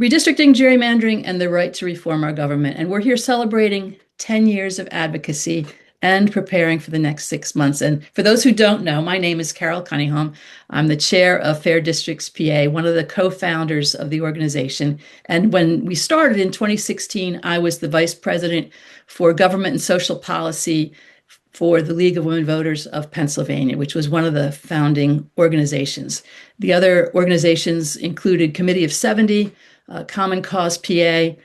Redistricting, gerrymandering, and the right to reform our government. And we're here celebrating 10 years of advocacy and preparing for the next 6 months. And for those who don't know, my name is Kuniholm. I'm the chair of Fair Districts PA, one of the co-founders of the organization. And when we started in 2016, I was the vice president for government and social policy for the League of Women Voters of Pennsylvania, which was one of the founding organizations. The other organizations included Committee of 70, Common Cause PA,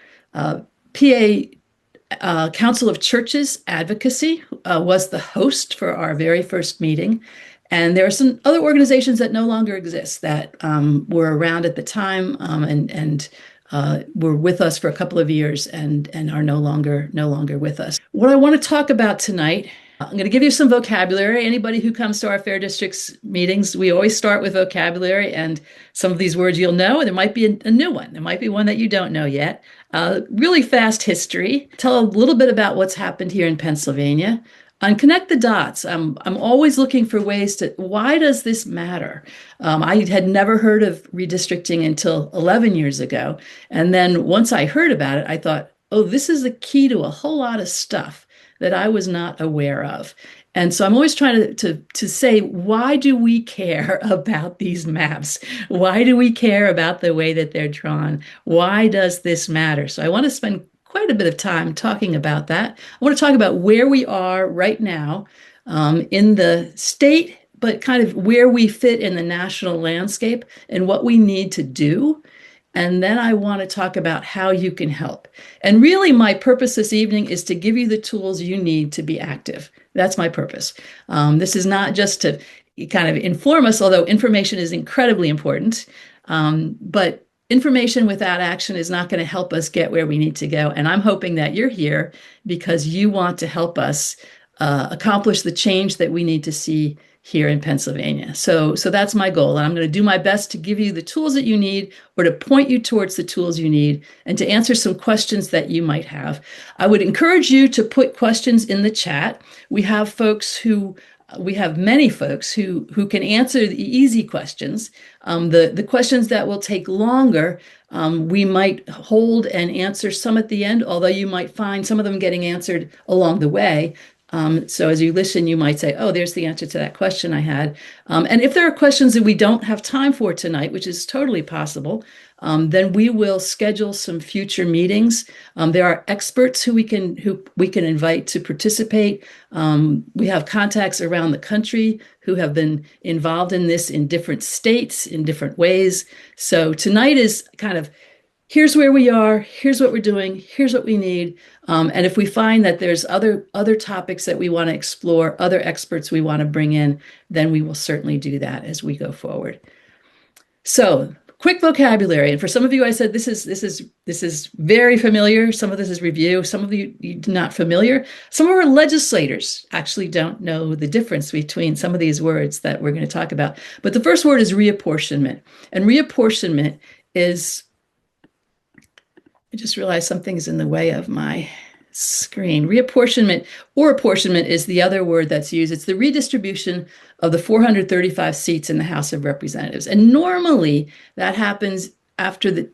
Council of Churches Advocacy was the host for our very first meeting. And there are some other organizations that no longer exist that were around at the time and were with us for a couple of years and are no longer with us. What I want to talk about tonight, I'm going to give you some vocabulary. Anybody who comes to our Fair Districts meetings, we always start with vocabulary, and some of these words you'll know, and there might be a new one. There might be one that you don't know yet. Really fast history. Tell a little bit about what's happened here in Pennsylvania. And connect the dots. I'm always looking for ways to, why does this matter? I had never heard of redistricting until 11 years ago. And then once I heard about it, I thought, oh, this is the key to a whole lot of stuff that I was not aware of. And so I'm always trying to say, why do we care about these maps? Why do we care about the way that they're drawn? Why does this matter? So I want to spend quite a bit of time talking about that. I want to talk about where we are right now in the state, but kind of where we fit in the national landscape and what we need to do. And then I want to talk about how you can help. And really, my purpose this evening is to give you the tools you need to be active. That's my purpose. This is not just to kind of inform us, although information is incredibly important. But information without action is not going to help us get where we need to go. And I'm hoping that you're here because you want to help us accomplish the change that we need to see here in Pennsylvania. So that's my goal. And I'm going to do my best to give you the tools that you need, or to point you towards the tools you need, and to answer some questions that you might have. I would encourage you to put questions in the chat. We have many folks who can answer the easy questions. The questions that will take longer, we might hold and answer some at the end, although you might find some of them getting answered along the way. So as you listen, you might say, oh, there's the answer to that question I had. And if there are questions that we don't have time for tonight, which is totally possible, then we will schedule some future meetings. There are experts who we can invite to participate. We have contacts around the country who have been involved in this in different states in different ways. So tonight is kind of, here's where we are, here's what we're doing, here's what we need. And if we find that there's other topics that we want to explore, other experts we want to bring in, then we will certainly do that as we go forward. So quick vocabulary. And for some of you, I said this is very familiar. Some of this is review. Some of you not familiar. Some of our legislators actually don't know the difference between some of these words that we're going to talk about. But the first word is reapportionment. And reapportionment is, I just realized something's in the way of my screen. Reapportionment or apportionment is the other word that's used. It's the redistribution of the 435 seats in the House of Representatives. And normally that happens after the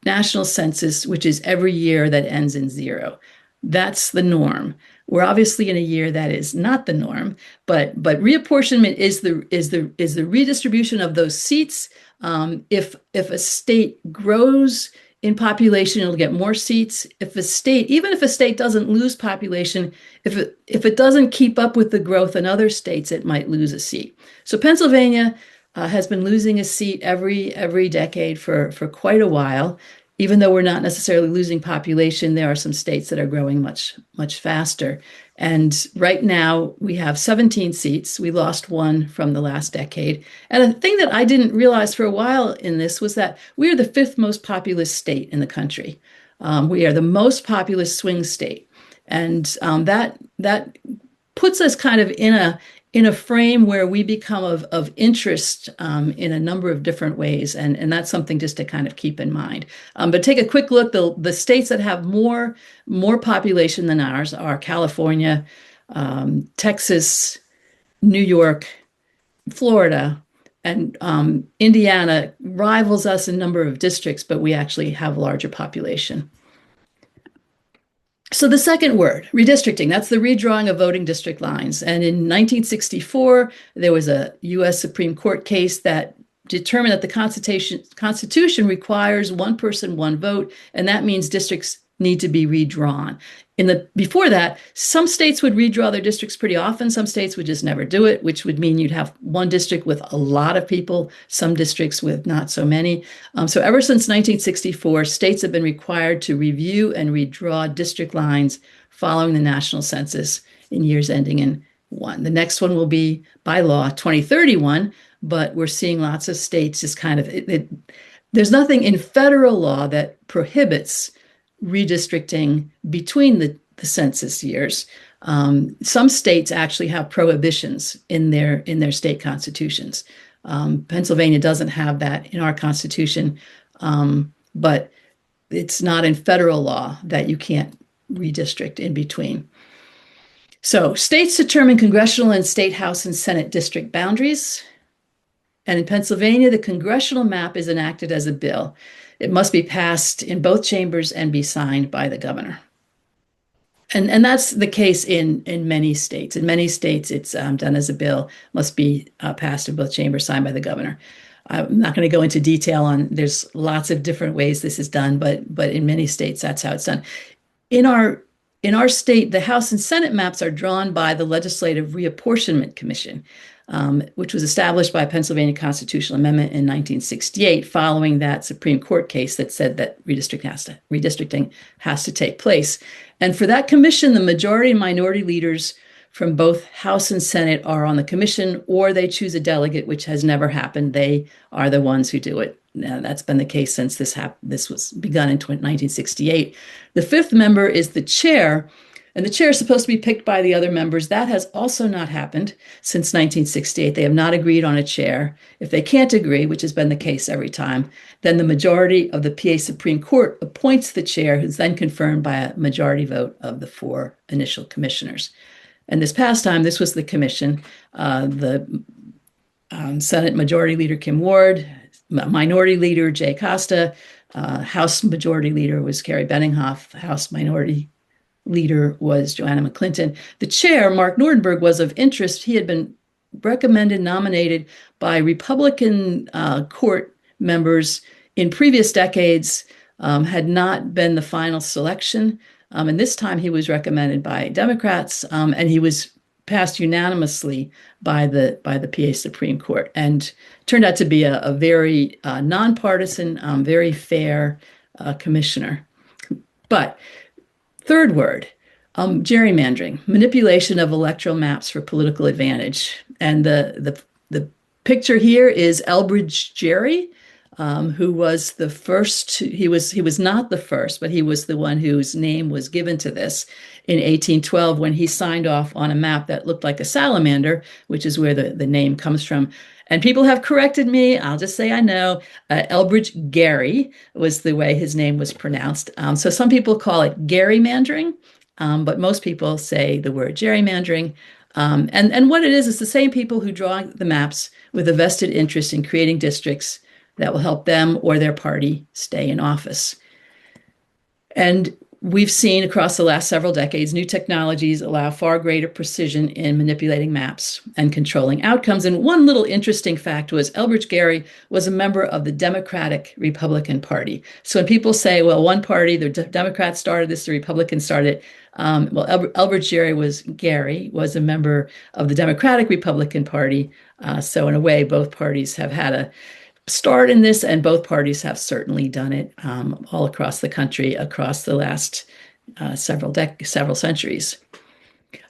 national census, which is every year that ends in 0. That's the norm. We're obviously in a year that is not the norm, but reapportionment is the redistribution of those seats. If a state grows in population, it'll get more seats. Even if a state doesn't lose population, if it doesn't keep up with the growth in other states, it might lose a seat. So Pennsylvania has been losing a seat every decade for quite a while. Even though we're not necessarily losing population, there are some states that are growing much faster. And right now we have 17 seats. We lost one from the last decade. And a thing that I didn't realize for a while in this was that we are the 5th most populous state in the country. We are the most populous swing state. And that puts us kind of in a frame where we become of interest in a number of different ways. And that's something just to kind of keep in mind. But take a quick look. The states that have more population than ours are California, Texas, New York, Florida, And Indiana rivals us in number of districts, but we actually have a larger population. So the second word, redistricting, that's the redrawing of voting district lines. And in 1964, there was a U.S. Supreme Court case that determined that the Constitution requires one person, one vote, and that means districts need to be redrawn. Before that, some states would redraw their districts pretty often. Some states would just never do it, which would mean you'd have one district with a lot of people, some districts with not so many. So ever since 1964, states have been required to review and redraw district lines following the national census in years ending in one. The next one will be by law 2031, but we're seeing lots of states just kind of, there's nothing in federal law that prohibits redistricting between the census years. Some states actually have prohibitions in their state constitutions. Pennsylvania doesn't have that in our constitution, but it's not in federal law that you can't redistrict in between. So states determine congressional and state House and Senate district boundaries. And in Pennsylvania, the congressional map is enacted as a bill. It must be passed in both chambers and be signed by the governor. And that's the case in many states. In many states, it's done as a bill, must be passed in both chambers, signed by the governor. I'm not going to go into detail on, there's lots of different ways this is done, but in many states, that's how it's done. In our state, the House and Senate maps are drawn by the Legislative Reapportionment Commission, which was established by a Pennsylvania constitutional amendment in 1968, following that Supreme Court case that said that redistricting has to take place. And for that commission, the majority and minority leaders from both House and Senate are on the commission, or they choose a delegate, which has never happened. They are the ones who do it. Now, that's been the case since this was begun in 1968. The fifth member is the chair, and the chair is supposed to be picked by the other members. That has also not happened since 1968. They have not agreed on a chair. If they can't agree, which has been the case every time, then the majority of the PA Supreme Court appoints the chair, who's then confirmed by a majority vote of the four initial commissioners. And this past time, this was the commission. The Senate Majority Leader Kim Ward, Minority Leader Jay Costa, House Majority Leader was Carrie Benninghoff, House Minority Leader was Joanna McClinton. The chair, Mark Nordenberg, was of interest. He had been recommended, nominated by Republican court members in previous decades, had not been the final selection. And this time he was recommended by Democrats, and he was passed unanimously by the PA Supreme Court, and turned out to be a very nonpartisan, very fair commissioner. But third word, gerrymandering, manipulation of electoral maps for political advantage. And the picture here is Elbridge Gerry, who was the first. He was not the first, but he was the one whose name was given to this in 1812 when he signed off on a map that looked like a salamander, which is where the name comes from. And people have corrected me. I'll just say I know. Elbridge Gerry was the way his name was pronounced. So some people call it gerrymandering, but most people say the word gerrymandering. And what it is the same people who draw the maps with a vested interest in creating districts that will help them or their party stay in office. And we've seen across the last several decades, new technologies allow far greater precision in manipulating maps and controlling outcomes. And one little interesting fact was Elbridge Gerry was a member of the Democratic Republican Party. So when people say, well, one party, the Democrats started this, the Republicans started it, Elbridge Gerry was a member of the Democratic Republican Party. So in a way, both parties have had a start in this, and both parties have certainly done it all across the country, across the last several centuries.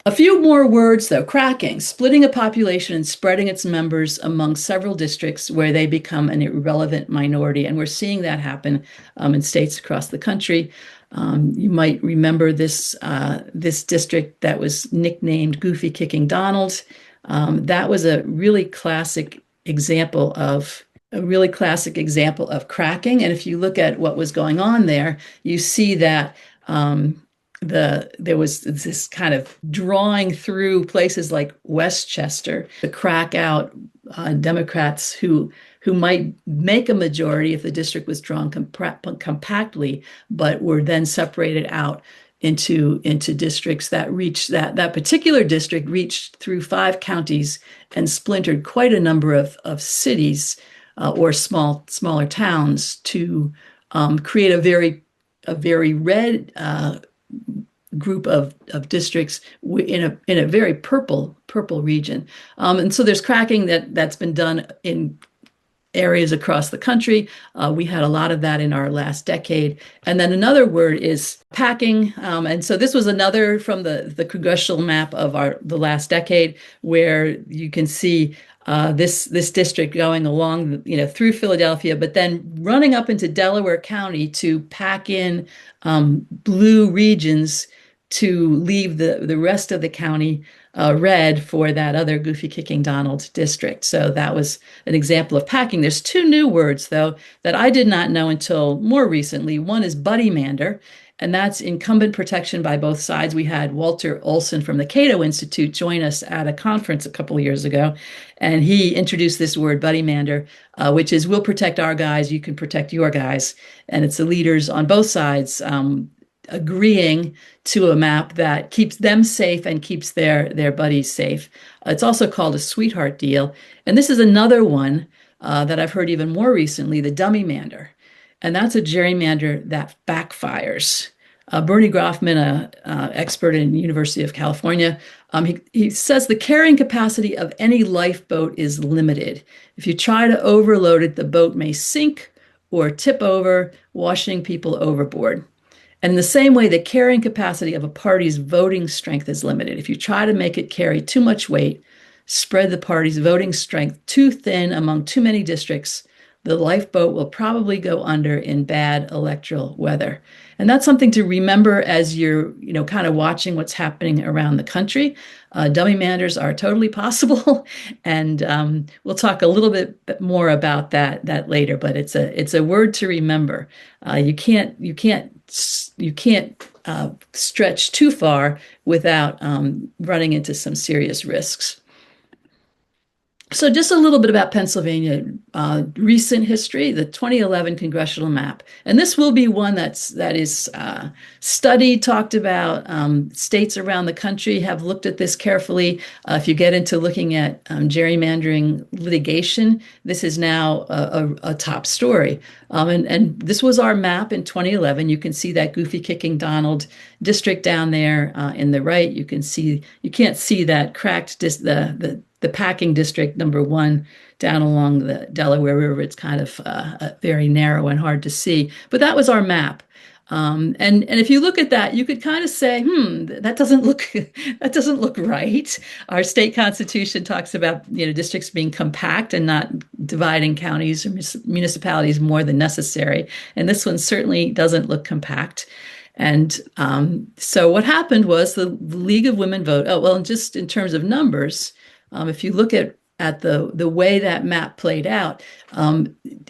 A few more words, though. Cracking, splitting a population and spreading its members among several districts where they become an irrelevant minority. And we're seeing that happen in states across the country. You might remember this district that was nicknamed Goofy Kicking Donald. That was a really classic example of cracking. And if you look at what was going on there, you see that there was this kind of drawing through places like Westchester to crack out Democrats who might make a majority if the district was drawn compactly, but were then separated out into districts that reached that particular district reached through 5 counties and splintered quite a number of cities or smaller towns to create a very red group of districts in a very purple region. And so there's cracking that's been done in areas across the country. We had a lot of that in our last decade. And then another word is packing. And so this was another from the congressional map of the last decade, where you can see this district going along, through Philadelphia, but then running up into Delaware County to pack in blue regions to leave the rest of the county red for that other goofy kicking Donald district. So that was an example of packing. There's 2 new words, though, that I did not know until more recently. One is buddymander, and that's incumbent protection by both sides. We had Walter Olson from the Cato Institute join us at a conference a couple of years ago, and he introduced this word, buddymander, which is we'll protect our guys, you can protect your guys. And it's the leaders on both sides agreeing to a map that keeps them safe and keeps their buddies safe. It's also called a sweetheart deal. And this is another one that I've heard even more recently, the dummymander. And that's a gerrymander that backfires. Bernie Groffman, an expert in University of California, he says the carrying capacity of any lifeboat is limited. If you try to overload it, the boat may sink or tip over, washing people overboard. And in the same way, the carrying capacity of a party's voting strength is limited. If you try to make it carry too much weight, spread the party's voting strength too thin among too many districts, the lifeboat will probably go under in bad electoral weather. And that's something to remember as you're, kind of watching what's happening around the country. Dummymanders are totally possible, and we'll talk a little bit more about that later. But it's a word to remember. You can't stretch too far without running into some serious risks. So just a little bit about Pennsylvania recent history, the 2011 congressional map. And this will be one that is studied, talked about. States around the country have looked at this carefully. If you get into looking at gerrymandering litigation, this is now a top story. And this was our map in 2011. You can see that goofy kicking Donald district down there in the right. You can't see that cracked the packing district #1 down along the Delaware River. It's kind of very narrow and hard to see, but that was our map. And if you look at that, you could kind of say, that doesn't look right. Our state constitution talks about districts being compact and not dividing counties or municipalities more than necessary, and this one certainly doesn't look compact. And so what happened was the League of Women Vote. Oh well, just in terms of numbers. If you look at the way that map played out,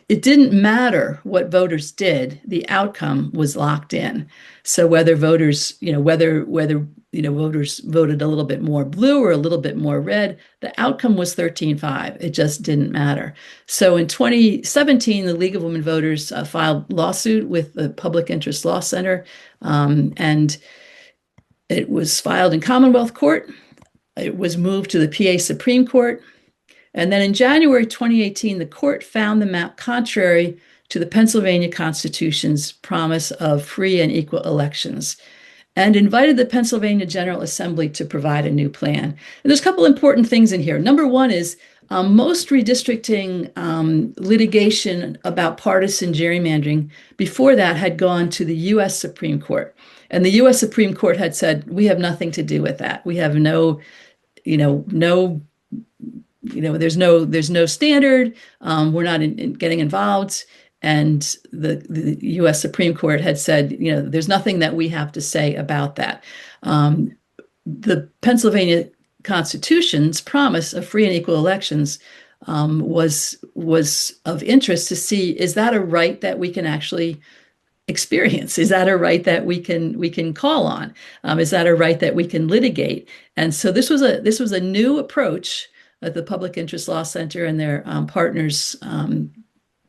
it didn't matter what voters did; the outcome was locked in. So whether voters, voters voted a little bit more blue or a little bit more red, the outcome was 13-5. It just didn't matter. So in 2017, the League of Women Voters filed lawsuit with the Public Interest Law Center, and it was filed in Commonwealth Court. It was moved to the PA Supreme Court. And then in January 2018, the court found the map contrary to the Pennsylvania Constitution's promise of free and equal elections and invited the Pennsylvania General Assembly to provide a new plan. And there's a couple important things in here. #1 is most redistricting litigation about partisan gerrymandering before that had gone to the U.S. Supreme Court. And the U.S. Supreme Court had said, we have nothing to do with that. We have there's no standard. We're not getting involved. And the U.S. Supreme Court had said, there's nothing that we have to say about that. The Pennsylvania Constitution's promise of free and equal elections was of interest to see, is that a right that we can actually experience? Is that a right that we can call on? Is that a right that we can litigate? And so this was a new approach that the Public Interest Law Center and their partners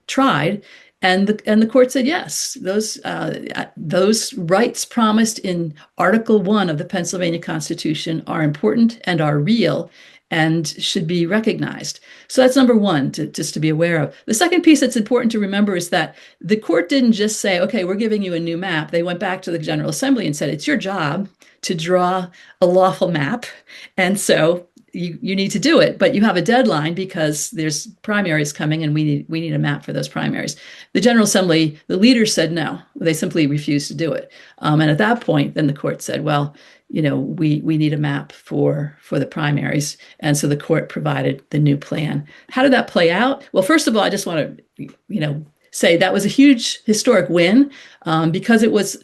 tried, and the court said yes. Those rights promised in Article 1 of the Pennsylvania Constitution are important and are real and should be recognized. So that's number one, just to be aware of. The second piece that's important to remember is that the court didn't just say, okay, we're giving you a new map. They went back to the General Assembly and said, it's your job to draw a lawful map. And so you need to do it, but you have a deadline because there's primaries coming and we need a map for those primaries. The General Assembly, the leaders said no. They simply refused to do it. And at that point, then the court said, well, we need a map for the primaries. And so the court provided the new plan. How did that play out? Well, first of all, I just want to, say that was a huge historic win because it was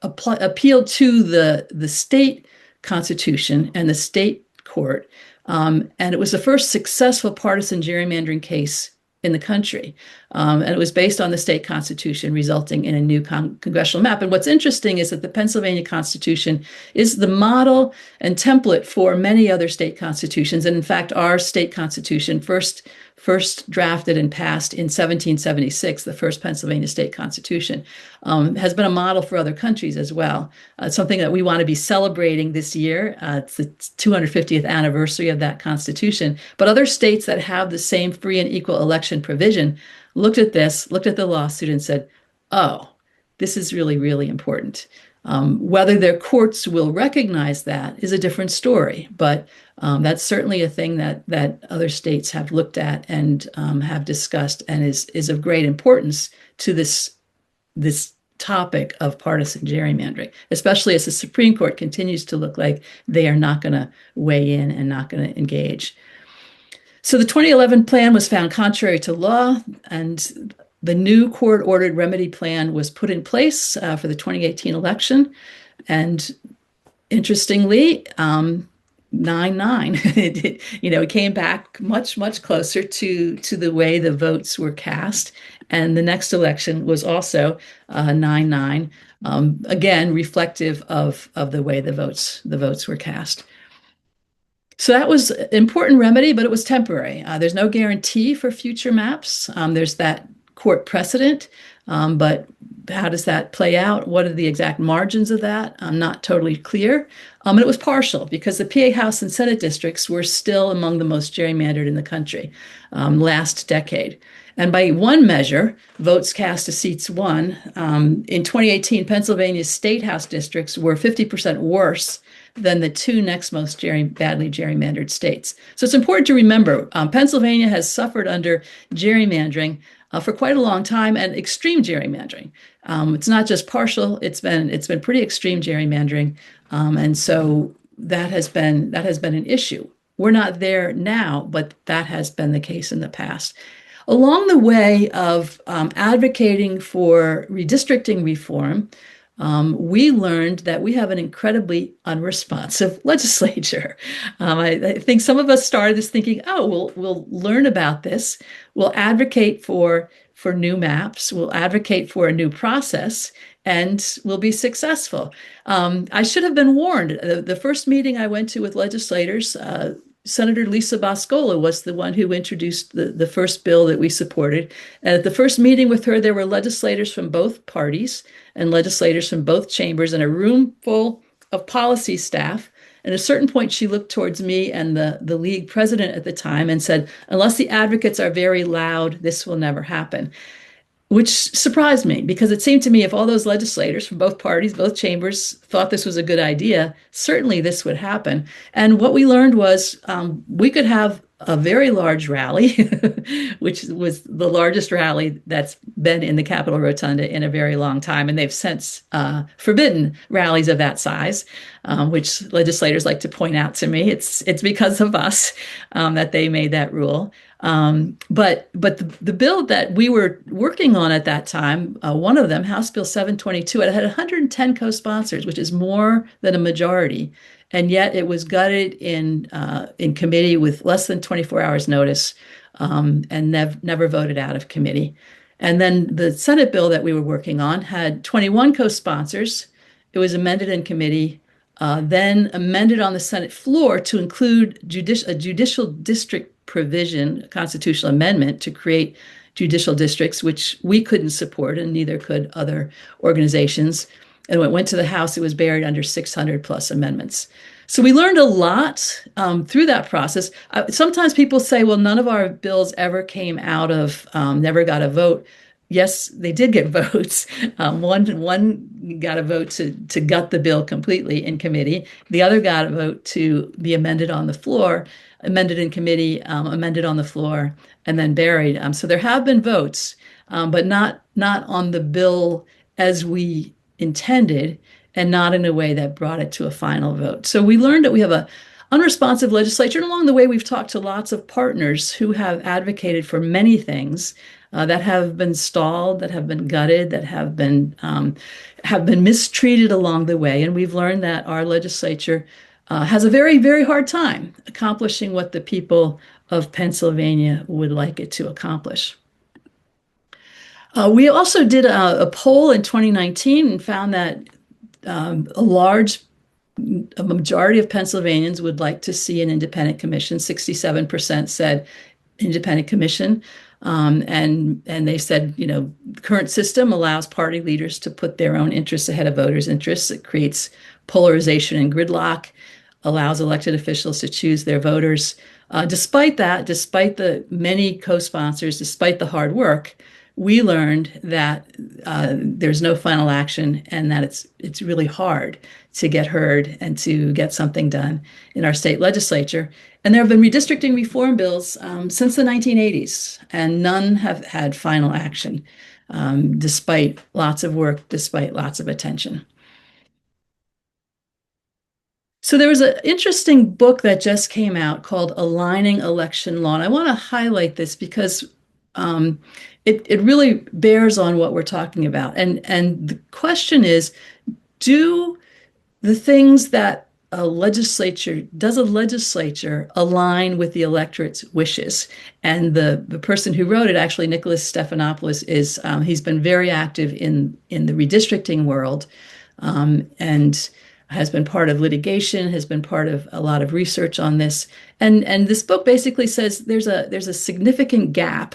appealed to the state constitution and the state court. And it was the first successful partisan gerrymandering case in the country. And it was based on the state constitution, resulting in a new congressional map. And what's interesting is that the Pennsylvania Constitution is the model and template for many other state constitutions. And in fact, our state constitution first drafted and passed in 1776, the first Pennsylvania state constitution, has been a model for other countries as well. It's something that we want to be celebrating this year. It's the 250th anniversary of that constitution. But other states that have the same free and equal election provision looked at the lawsuit and said, oh, this is really, really important. Whether their courts will recognize that is a different story, but that's certainly a thing that other states have looked at and have discussed, and is of great importance to this topic of partisan gerrymandering, especially as the Supreme Court continues to look like they are not going to weigh in and not going to engage. So the 2011 plan was found contrary to law, and the new court-ordered remedy plan was put in place for the 2018 election. And interestingly, 9-9, it came back much, much closer to the way the votes were cast. And the next election was also 9-9, again, reflective of the way the votes were cast. So that was an important remedy, but it was temporary. There's no guarantee for future maps. There's that court precedent, but how does that play out? What are the exact margins of that? I'm not totally clear. And it was partial because the PA House and Senate districts were still among the most gerrymandered in the country last decade. And by one measure, votes cast to seats won. In 2018, Pennsylvania's state house districts were 50% worse than the two next most badly gerrymandered states. So it's important to remember, Pennsylvania has suffered under gerrymandering for quite a long time, and extreme gerrymandering. It's not just partial; it's been pretty extreme gerrymandering, and so that has been an issue. We're not there now, but that has been the case in the past. Along the way of advocating for redistricting reform, we learned that we have an incredibly unresponsive legislature. I think some of us started this thinking, oh, we'll learn about this. We'll advocate for new maps. We'll advocate for a new process, and we'll be successful. I should have been warned. The first meeting I went to with legislators, Senator Lisa Boscola was the one who introduced the first bill that we supported. And at the first meeting with her, there were legislators from both parties and legislators from both chambers and a room full of policy staff. And at a certain point, she looked towards me and the league president at the time and said, unless the advocates are very loud, this will never happen. Which surprised me because it seemed to me if all those legislators from both parties, both chambers, thought this was a good idea, certainly this would happen. And what we learned was we could have a very large rally, which was the largest rally that's been in the Capitol Rotunda in a very long time. And they've since forbidden rallies of that size, which legislators like to point out to me. It's because of us that they made that rule. But the bill that we were working on at that time, one of them, House Bill 722, it had 110 co-sponsors, which is more than a majority. And yet it was gutted in committee with less than 24 hours notice and never voted out of committee. And then the Senate bill that we were working on had 21 co-sponsors. It was amended in committee then amended on the Senate floor to include a judicial district provision, a constitutional amendment to create judicial districts, which we couldn't support and neither could other organizations. And when it went to the House, it was buried under 600 plus amendments. So we learned a lot through that process. Sometimes people say, well, none of our bills ever came out of, never got a vote. Yes, they did get votes. One got a vote to gut the bill completely in committee. The other got a vote to be amended on the floor, amended in committee, amended on the floor, and then buried. So there have been votes, but not on the bill as we intended, and not in a way that brought it to a final vote. So we learned that we have a unresponsive legislature, and along the way, we've talked to lots of partners who have advocated for many things that have been stalled, that have been gutted, that have been mistreated along the way. And we've learned that our legislature has a very, very hard time accomplishing what the people of Pennsylvania would like it to accomplish. We also did a poll in 2019 and found that a majority of Pennsylvanians would like to see an independent commission. 67% said independent commission. And they said, the current system allows party leaders to put their own interests ahead of voters' interests. It creates polarization and gridlock, allows elected officials to choose their voters. Despite that, despite the many co-sponsors, despite the hard work, we learned that there's no final action and that it's really hard to get heard and to get something done in our state legislature. And there have been redistricting reform bills since the 1980s, and none have had final action, despite lots of work, despite lots of attention. So there was an interesting book that just came out called Aligning Election Law. And I want to highlight this because it really bears on what we're talking about. And the question is, does a legislature align with the electorate's wishes? And the person who wrote it, actually, Nicholas Stephanopoulos, he's been very active in the redistricting world, and has been part of litigation, has been part of a lot of research on this. And this book basically says there's a significant gap.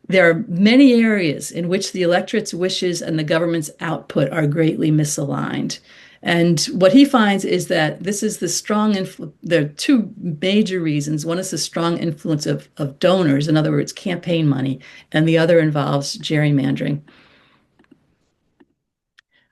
There are many areas in which the electorate's wishes and the government's output are greatly misaligned. And what he finds is that this is the strong influence. There are two major reasons. One is the strong influence of donors, in other words, campaign money, and the other involves gerrymandering.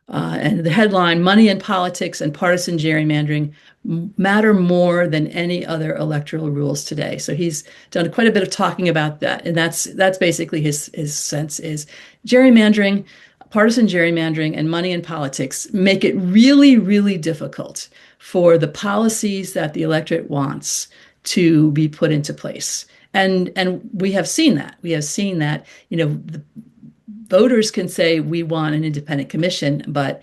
And the headline, Money in Politics and Partisan Gerrymandering Matter More Than Any Other Electoral Rules Today. So he's done quite a bit of talking about that. And that's basically his sense is gerrymandering, partisan gerrymandering, and money in politics make it really, really difficult for the policies that the electorate wants to be put into place. And we have seen that. We have seen that, the voters can say we want an independent commission, but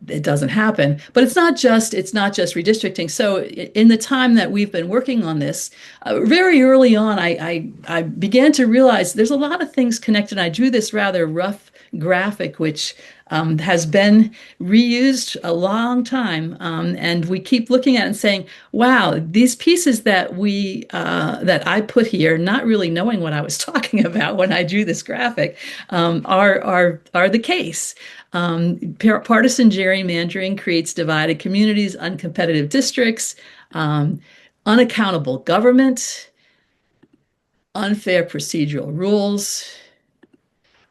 it doesn't happen. But it's not just redistricting. So in the time that we've been working on this, very early on, I began to realize there's a lot of things connected. I drew this rather rough graphic, which has been reused a long time, and we keep looking at it and saying, "Wow, these pieces that I put here, not really knowing what I was talking about when I drew this graphic, are the case." Partisan gerrymandering creates divided communities, uncompetitive districts, unaccountable government, unfair procedural rules.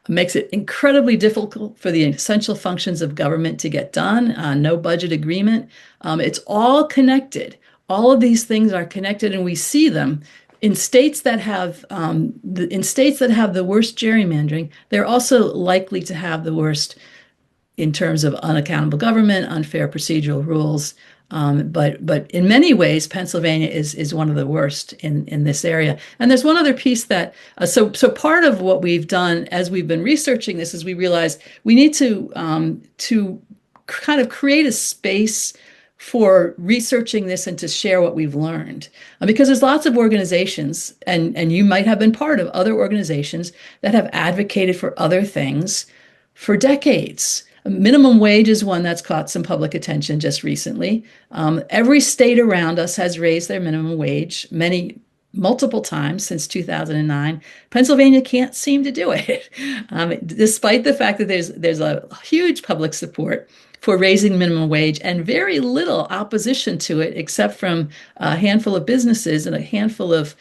Makes it incredibly difficult for the essential functions of government to get done. No budget agreement. It's all connected. All of these things are connected, and we see them in states that have the worst gerrymandering. They're also likely to have the worst in terms of unaccountable government, unfair procedural rules. But in many ways, Pennsylvania is one of the worst in this area. And there's one other piece that so part of what we've done as we've been researching this is we realized we need to kind of create a space for researching this and to share what we've learned, because there's lots of organizations, and you might have been part of other organizations that have advocated for other things for decades. Minimum wage is one that's caught some public attention just recently. Every state around us has raised their minimum wage multiple times since 2009. Pennsylvania can't seem to do it, despite the fact that there's a huge public support for raising minimum wage and very little opposition to it, except from a handful of businesses and a handful of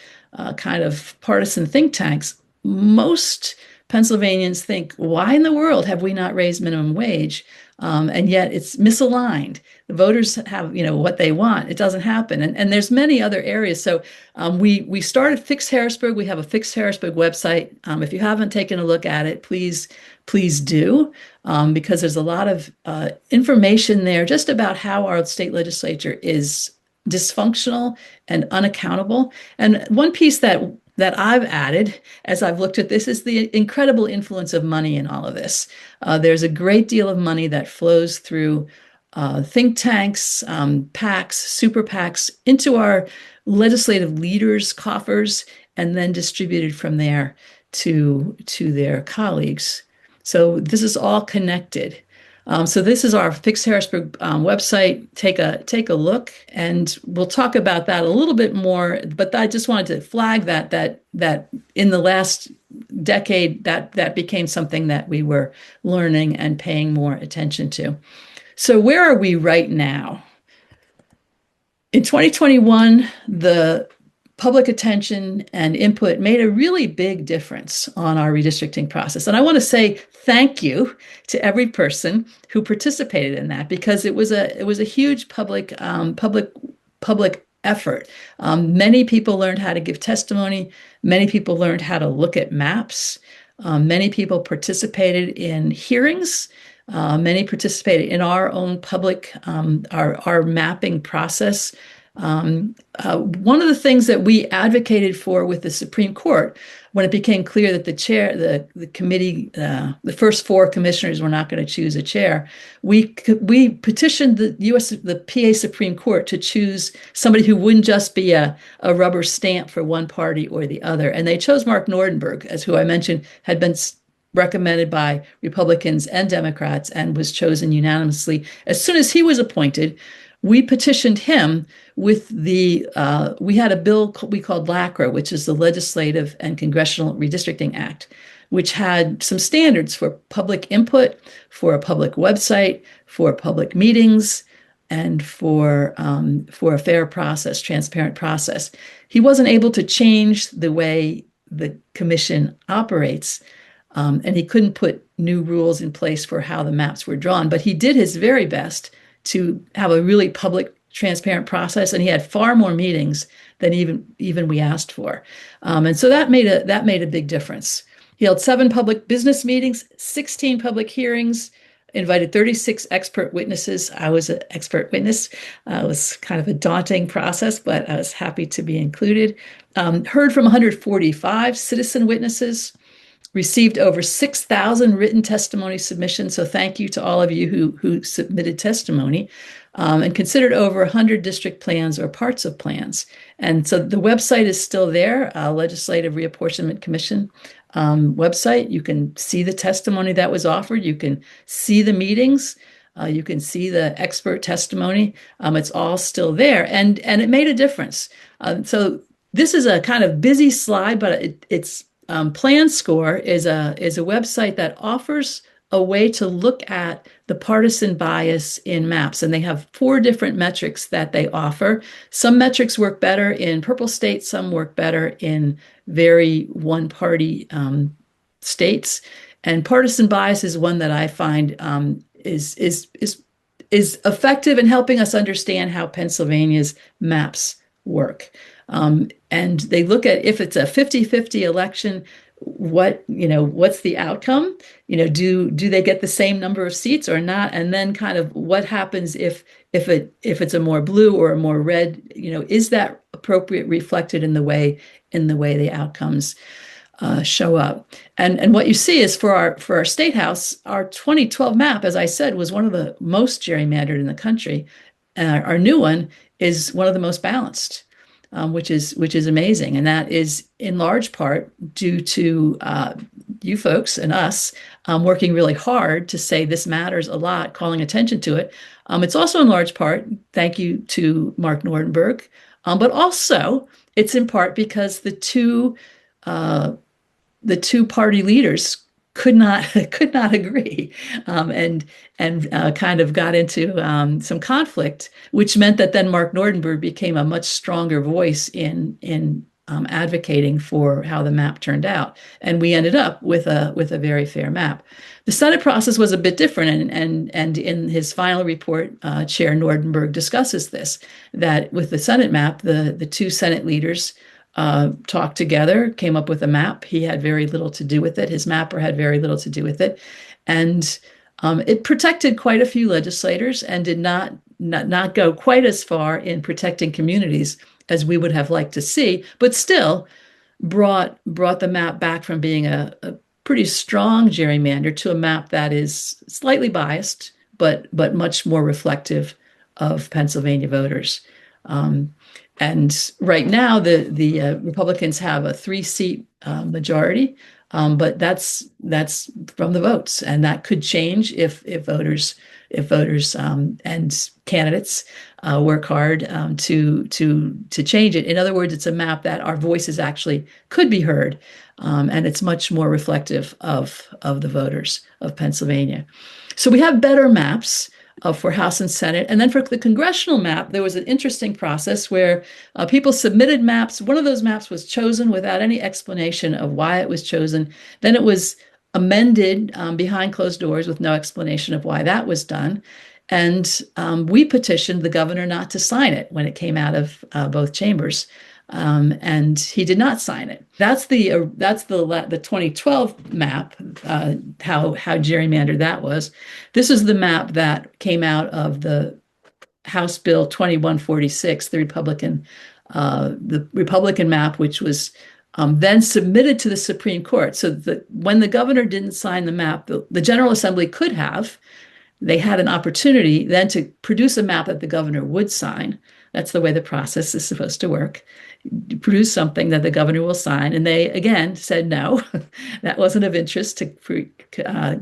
kind of partisan think tanks. Most Pennsylvanians think, why in the world have we not raised minimum wage? And yet it's misaligned. The voters have, what they want. It doesn't happen. And there's many other areas. So we started Fix Harrisburg. We have a Fix Harrisburg website. If you haven't taken a look at it, please do, because there's a lot of information there just about how our state legislature is dysfunctional and unaccountable. And one piece that I've added as I've looked at this is the incredible influence of money in all of this. There's a great deal of money that flows through think tanks, PACs, super PACs into our legislative leaders' coffers and then distributed from there to their colleagues. So this is all connected. So this is our Fix Harrisburg website. Take a look, and we'll talk about that a little bit more. But I just wanted to flag that in the last decade that became something that we were learning and paying more attention to. So where are we right now? In 2021, the public attention and input made a really big difference on our redistricting process. And I want to say thank you to every person who participated in that, because it was a huge public effort. Many people learned how to give testimony. Many people learned how to look at maps. Many people participated in hearings. Many participated in our own public, our mapping process. One of the things that we advocated for with the Supreme Court, when it became clear that the committee, the first four commissioners were not going to choose a chair, we petitioned the PA Supreme Court to choose somebody who wouldn't just be a rubber stamp for one party or the other. And they chose Mark Nordenberg, as who I mentioned had been recommended by Republicans and Democrats and was chosen unanimously. As soon as he was appointed, we petitioned him with we had a bill we called LACRA, which is the Legislative and Congressional Redistricting Act, which had some standards for public input, for a public website, for public meetings, and for a fair process, transparent process. He wasn't able to change the way the commission operates, and he couldn't put new rules in place for how the maps were drawn, but he did his very best to have a really public, transparent process, and he had far more meetings than even we asked for, and so that made a big difference. He held 7 public business meetings, 16 public hearings, invited 36 expert witnesses. I was an expert witness. It was kind of a daunting process, but I was happy to be included. Heard from 145 citizen witnesses. Received over 6,000 written testimony submissions. So thank you to all of you who submitted testimony, and considered over 100 district plans or parts of plans. And so the website is still there, Legislative Reapportionment Commission website. You can see the testimony that was offered. You can see the meetings. You can see the expert testimony. It's all still there, and it made a difference. So this is a kind of busy slide, but it's Plan Score is a website that offers a way to look at the partisan bias in maps, and they have 4 different metrics that they offer. Some metrics work better in purple states, some work better in very one-party states, and partisan bias is one that I find is effective in helping us understand how Pennsylvania's maps work. And they look at, if it's a 50-50 election, what's the outcome? Do they get the same number of seats or not? And then kind of what happens if it's a more blue or a more red, is that appropriate reflected in the way the outcomes show up? And what you see is for our state house, our 2012 map, as I said, was one of the most gerrymandered in the country. And our new one is one of the most balanced. Which is amazing, and that is in large part due to you folks and us working really hard to say this matters a lot, calling attention to it. It's also in large part, thank you to Mark Nordenberg, but also it's in part because uh, the two party leaders could not could not agree, and kind of got into some conflict, which meant that then Mark Nordenberg became a much stronger voice in advocating for how the map turned out, and we ended up with a very fair map. The Senate process was a bit different, and in his final report, Chair Nordenberg discusses this, that with the Senate map, the two Senate leaders talked together, came up with a map. He had very little to do with it. His mapper had very little to do with it. And it protected quite a few legislators and did not go quite as far in protecting communities as we would have liked to see, but still brought the map back from being a pretty strong gerrymander to a map that is slightly biased, but much more reflective of Pennsylvania voters. And right now, the Republicans have a 3-seat majority, but that's from the votes, and that could change if voters and candidates work hard to change it. In other words, it's a map that our voices actually could be heard, and it's much more reflective of the voters of Pennsylvania. So we have better maps for House and Senate. And then for the congressional map, there was an interesting process where people submitted maps. One of those maps was chosen without any explanation of why it was chosen. Then it was amended behind closed doors with no explanation of why that was done. And we petitioned the governor not to sign it when it came out of both chambers. And he did not sign it. That's the 2012 map, how gerrymandered that was. This is the map that came out of the House Bill 2146, the Republican map, which was then submitted to the Supreme Court. So when the governor didn't sign the map, the General Assembly could have. They had an opportunity then to produce a map that the governor would sign. That's the way the process is supposed to work. Produce something that the governor will sign. And they, again, said no. That wasn't of interest to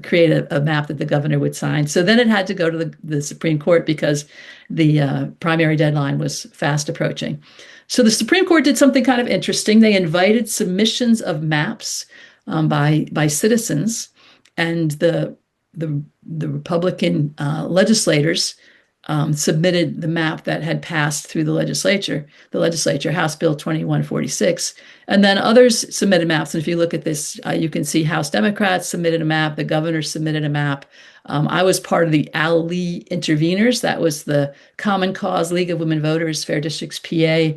create a map that the governor would sign. So then it had to go to the Supreme Court because the primary deadline was fast approaching. So the Supreme Court did something kind of interesting. They invited submissions of maps by citizens, and the Republican legislators submitted the map that had passed through the legislature, House Bill 2146. And then others submitted maps. And if you look at this, you can see House Democrats submitted a map, the governor submitted a map. I was part of the Al Lee interveners. That was the Common Cause League of Women Voters, Fair Districts PA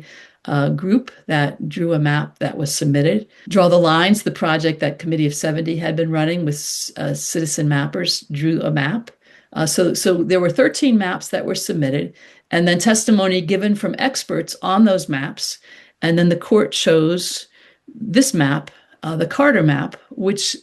group that drew a map that was submitted. Draw the Lines, the project that Committee of 70 had been running with citizen mappers, drew a map. So there were 13 maps that were submitted, and then testimony given from experts on those maps. And then the court chose this map, the Carter map, which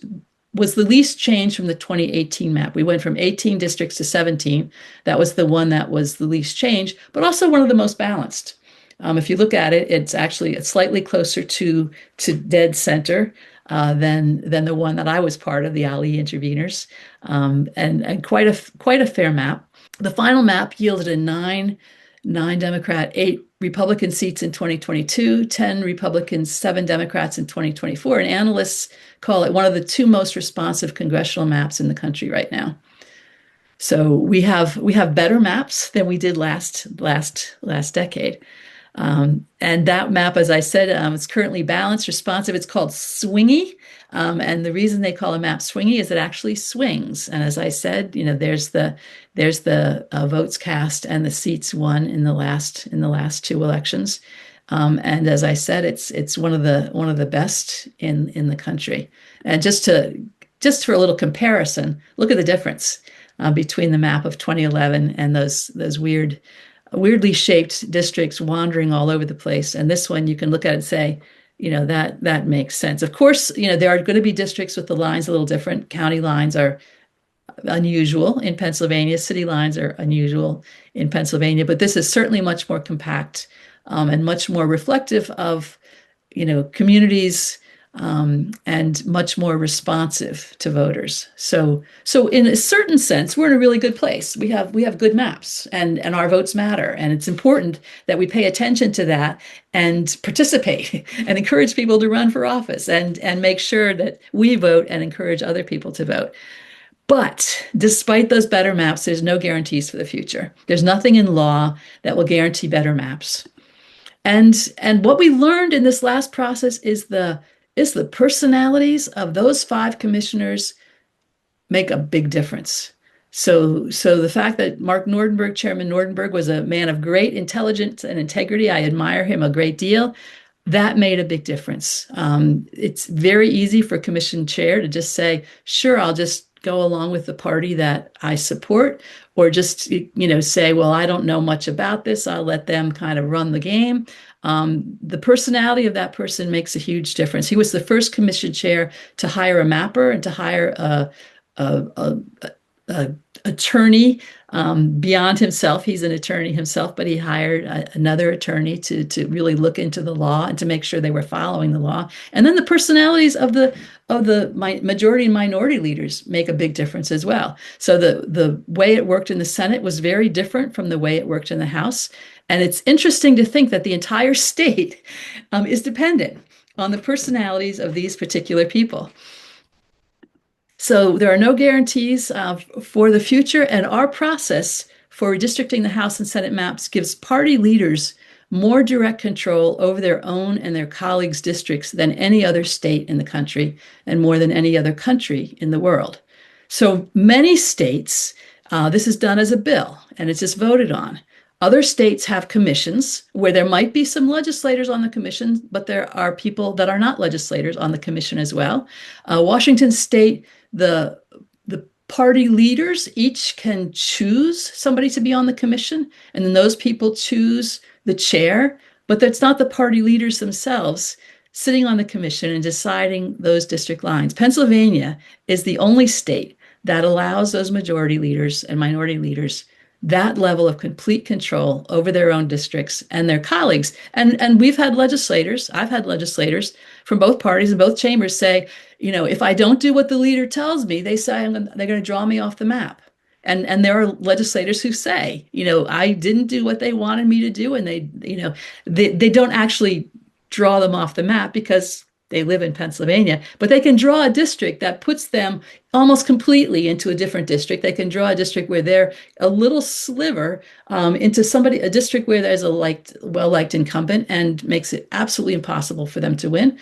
was the least change from the 2018 map. We went from 18 districts to 17. That was the one that was the least change, but also one of the most balanced. If you look at it, it's actually slightly closer to dead center than the one that I was part of, the Ali interveners, and quite a fair map. The final map yielded a nine Democrat, 8 Republican seats in 2022, 10 Republicans, 7 Democrats in 2024, and analysts call it one of the 2 most responsive congressional maps in the country right now. So we have better maps than we did last decade. And that map, as I said, is currently balanced, responsive. It's called swingy. And the reason they call a map swingy is it actually swings. And as I said, there's the votes cast and the seats won in the last 2 elections. And as I said, it's one of the best in the country. And just for a little comparison, look at the difference between the map of 2011 and those weirdly shaped districts wandering all over the place. And this one, you can look at it and say, that makes sense. Of course, there are going to be districts with the lines a little different. County lines are unusual in Pennsylvania. City lines are unusual in Pennsylvania, but this is certainly much more compact and much more reflective of, communities and much more responsive to voters. So in a certain sense, we're in a really good place. We have good maps, and our votes matter, and it's important that we pay attention to that and participate and encourage people to run for office and make sure that we vote and encourage other people to vote. But despite those better maps, there's no guarantees for the future. There's nothing in law that will guarantee better maps. And what we learned in this last process is the personalities of those five commissioners make a big difference. So the fact that Mark Nordenberg, Chairman Nordenberg, was a man of great intelligence and integrity, I admire him a great deal. That made a big difference. It's very easy for commission chair to just say, sure, I'll just go along with the party that I support, or just, say, well, I don't know much about this. I'll let them kind of run the game. The personality of that person makes a huge difference. He was the first commission chair to hire a mapper and to hire a attorney beyond himself. He's an attorney himself, but he hired another attorney to really look into the law and to make sure they were following the law. And then the personalities of the majority and minority leaders make a big difference as well. So the way it worked in the Senate was very different from the way it worked in the House. And it's interesting to think that the entire state is dependent on the personalities of these particular people. So there are no guarantees for the future, and our process for redistricting the House and Senate maps gives party leaders more direct control over their own and their colleagues' districts than any other state in the country, and more than any other country in the world. So many states, this is done as a bill, and it's just voted on. Other states have commissions where there might be some legislators on the commission, but there are people that are not legislators on the commission as well. Washington State, the party leaders each can choose somebody to be on the commission, and then those people choose the chair, but that's not the party leaders themselves sitting on the commission and deciding those district lines. Pennsylvania is the only state that allows those majority leaders and minority leaders that level of complete control over their own districts and their colleagues. And we've had legislators, I've had legislators from both parties and both chambers say, if I don't do what the leader tells me, they say they're going to draw me off the map. And there are legislators who say, I didn't do what they wanted me to do, and they don't actually draw them off the map because they live in Pennsylvania, but they can draw a district that puts them almost completely into a different district. They can draw a district where they're a little sliver into a district where there's a well-liked incumbent, and makes it absolutely impossible for them to win.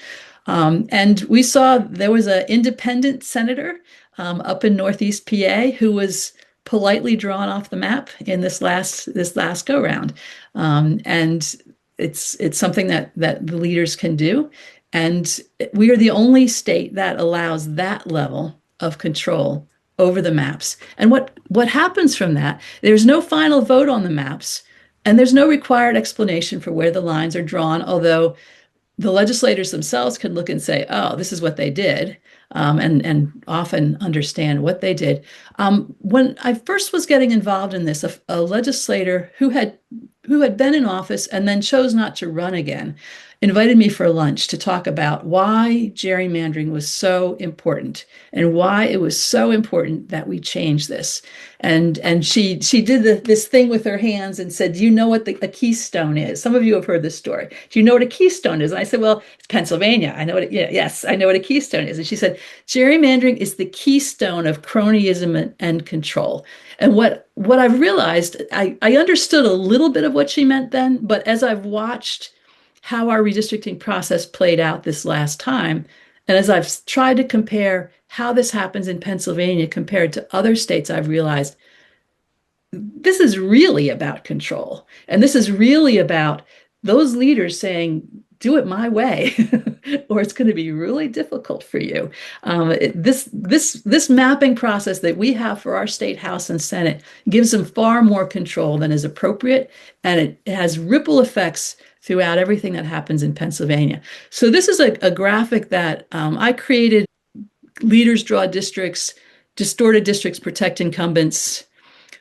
And we saw there was an independent senator up in Northeast PA who was politely drawn off the map in this last go round. And it's something that the leaders can do. And we are the only state that allows that level of control over the maps. And what happens from that, there's no final vote on the maps, and there's no required explanation for where the lines are drawn, although the legislators themselves can look and say, oh, this is what they did, and often understand what they did. When I first was getting involved in this, a legislator who had been in office and then chose not to run again invited me for lunch to talk about why gerrymandering was so important and why it was so important that we change this. And she did this thing with her hands and said, do you know what a keystone is? Some of you have heard this story. Do you know what a keystone is? And I said, well, it's Pennsylvania. I know what yes, I know what a keystone is. And she said, gerrymandering is the keystone of cronyism and control. And what I've realized, I understood a little bit of what she meant then, but as I've watched how our redistricting process played out this last time, and as I've tried to compare how this happens in Pennsylvania compared to other states, I've realized this is really about control. And this is really about those leaders saying, do it my way, or it's going to be really difficult for you. This mapping process that we have for our state House and Senate gives them far more control than is appropriate, and it has ripple effects throughout everything that happens in Pennsylvania. So this is a graphic that I created. Leaders draw districts, distorted districts protect incumbents,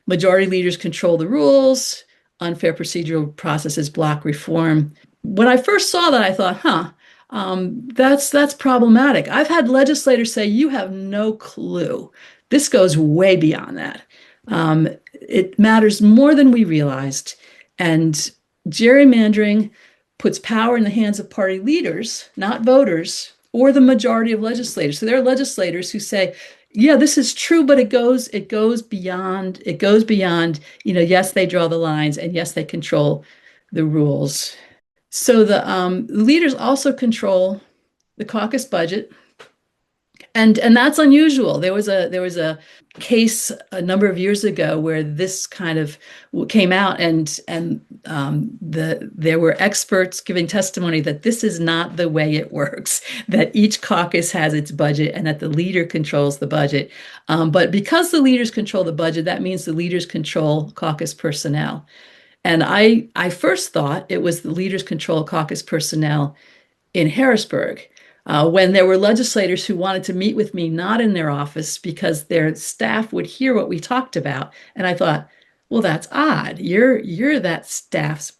majority leaders control the rules, unfair procedural processes block reform. When I first saw that, I thought, That's problematic. I've had legislators say, "You have no clue. This goes way beyond that. It matters more than we realized." And gerrymandering puts power in the hands of party leaders, not voters, or the majority of legislators. So there are legislators who say, "Yeah, this is true, but it goes beyond, yes, they draw the lines, and yes, they control the rules." So the leaders also control the caucus budget, and that's unusual. There was a case a number of years ago where this kind of came out, and there were experts giving testimony that this is not the way it works. That each caucus has its budget, and that the leader controls the budget. But because the leaders control the budget, that means the leaders control caucus personnel. And I first thought it was the leaders control caucus personnel in Harrisburg, when there were legislators who wanted to meet with me not in their office because their staff would hear what we talked about. And I thought, well, that's odd. You're that staff's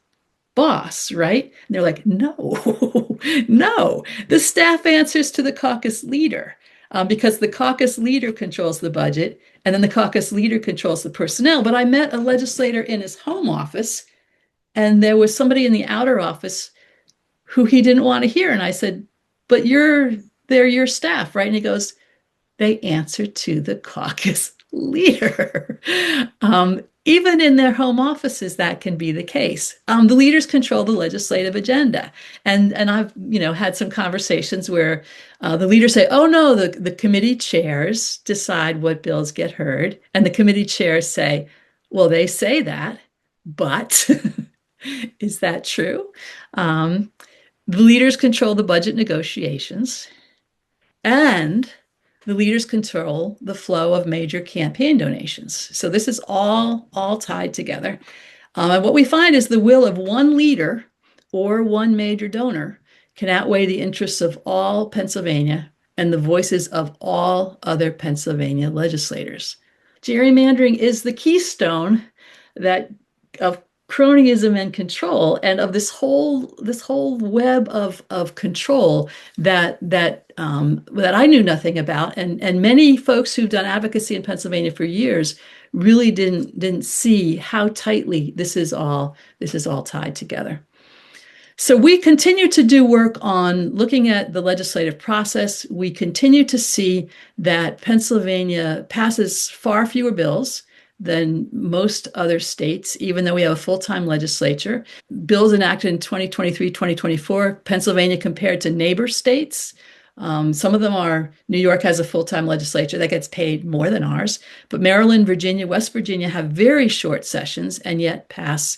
boss, right? And they're like, no, no, the staff answers to the caucus leader, because the caucus leader controls the budget, and then the caucus leader controls the personnel. But I met a legislator in his home office, and there was somebody in the outer office who he didn't want to hear. And I said, "But they're your staff, right?" And he goes, "They answer to the caucus leader." Even in their home offices, that can be the case. The leaders control the legislative agenda. And I've, had some conversations where the leaders say, "Oh no, the committee chairs decide what bills get heard." And the committee chairs say, "Well, they say that, but is that true?" The leaders control the budget negotiations, and the leaders control the flow of major campaign donations. So this is all tied together. And what we find is the will of one leader or one major donor can outweigh the interests of all Pennsylvania and the voices of all other Pennsylvania legislators. Gerrymandering is the keystone that of cronyism and control, and of this whole web of control that I knew nothing about, and many folks who've done advocacy in Pennsylvania for years really didn't see how tightly this is all tied together. So we continue to do work on looking at the legislative process. We continue to see that Pennsylvania passes far fewer bills than most other states, even though we have a full-time legislature. Bills enacted in 2023, 2024, Pennsylvania compared to neighbor states. Some of them are, New York has a full-time legislature that gets paid more than ours, but Maryland, Virginia, West Virginia have very short sessions and yet pass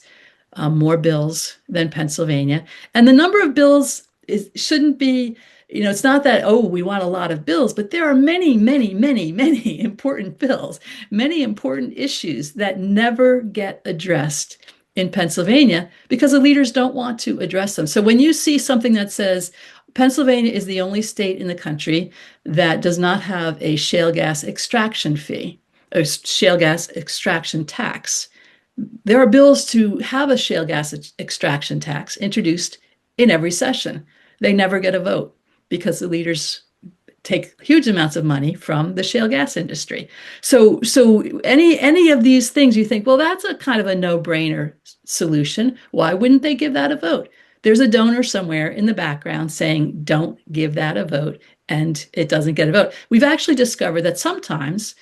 more bills than Pennsylvania. And the number of bills shouldn't be, it's not that, oh, we want a lot of bills, but there are many, many, many, many important bills, many important issues that never get addressed in Pennsylvania because the leaders don't want to address them. So when you see something that says Pennsylvania is the only state in the country that does not have a shale gas extraction fee, a shale gas extraction tax, there are bills to have a shale gas extraction tax introduced in every session. They never get a vote because the leaders take huge amounts of money from the shale gas industry. So any of these things you think, well, that's a kind of a no-brainer solution. Why wouldn't they give that a vote? There's a donor somewhere in the background saying, don't give that a vote, and it doesn't get a vote. We've actually discovered that sometimes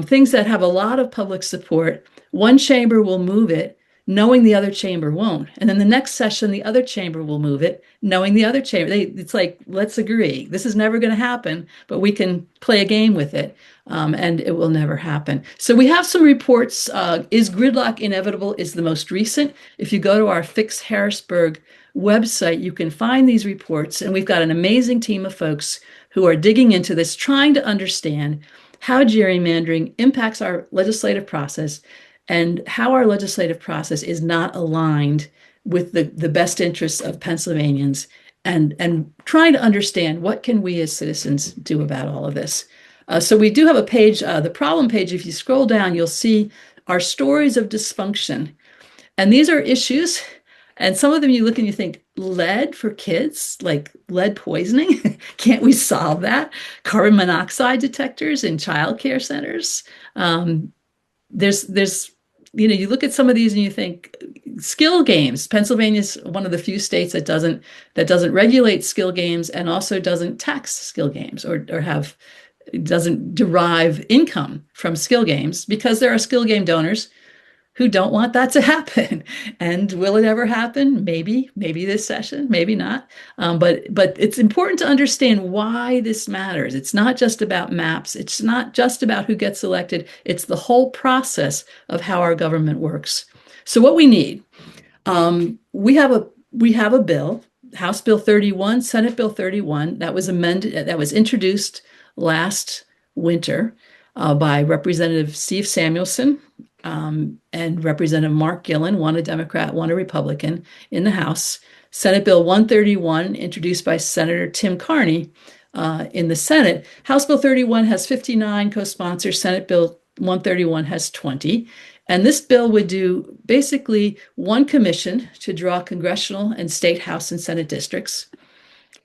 things that have a lot of public support, one chamber will move it knowing the other chamber won't. And then the next session, the other chamber will move it, knowing the other chamber. It's like, let's agree. This is never going to happen, but we can play a game with it, and it will never happen. So we have some reports. Is Gridlock Inevitable is the most recent. If you go to our Fix Harrisburg website, you can find these reports. And we've got an amazing team of folks who are digging into this, trying to understand how gerrymandering impacts our legislative process and how our legislative process is not aligned with the best interests of Pennsylvanians, and trying to understand what can we as citizens do about all of this. So we do have a page, the problem page. If you scroll down, you'll see our stories of dysfunction. And these are issues, and some of them you look and you think, lead for kids, like lead poisoning? Can't we solve that? Carbon monoxide detectors in childcare centers. Um, there's you look at some of these and you think skill games. Pennsylvania's one of the few states that doesn't regulate skill games and also doesn't tax skill games or have doesn't derive income from skill games because there are skill game donors who don't want that to happen. And will it ever happen? Maybe this session, maybe not. But it's important to understand why this matters. It's not just about maps. It's not just about who gets elected. It's the whole process of how our government works. So what we need, we have a bill, House Bill 31, Senate Bill 31, that was introduced last winter by Representative Steve Samuelson and Representative Mark Gillen, one a Democrat, one a Republican in the House. Senate Bill 131, introduced by Senator Tim Carney in the Senate. House Bill 31 has 59 co-sponsors. Senate Bill 131 has 20. And this bill would do basically one commission to draw congressional and state House and Senate districts,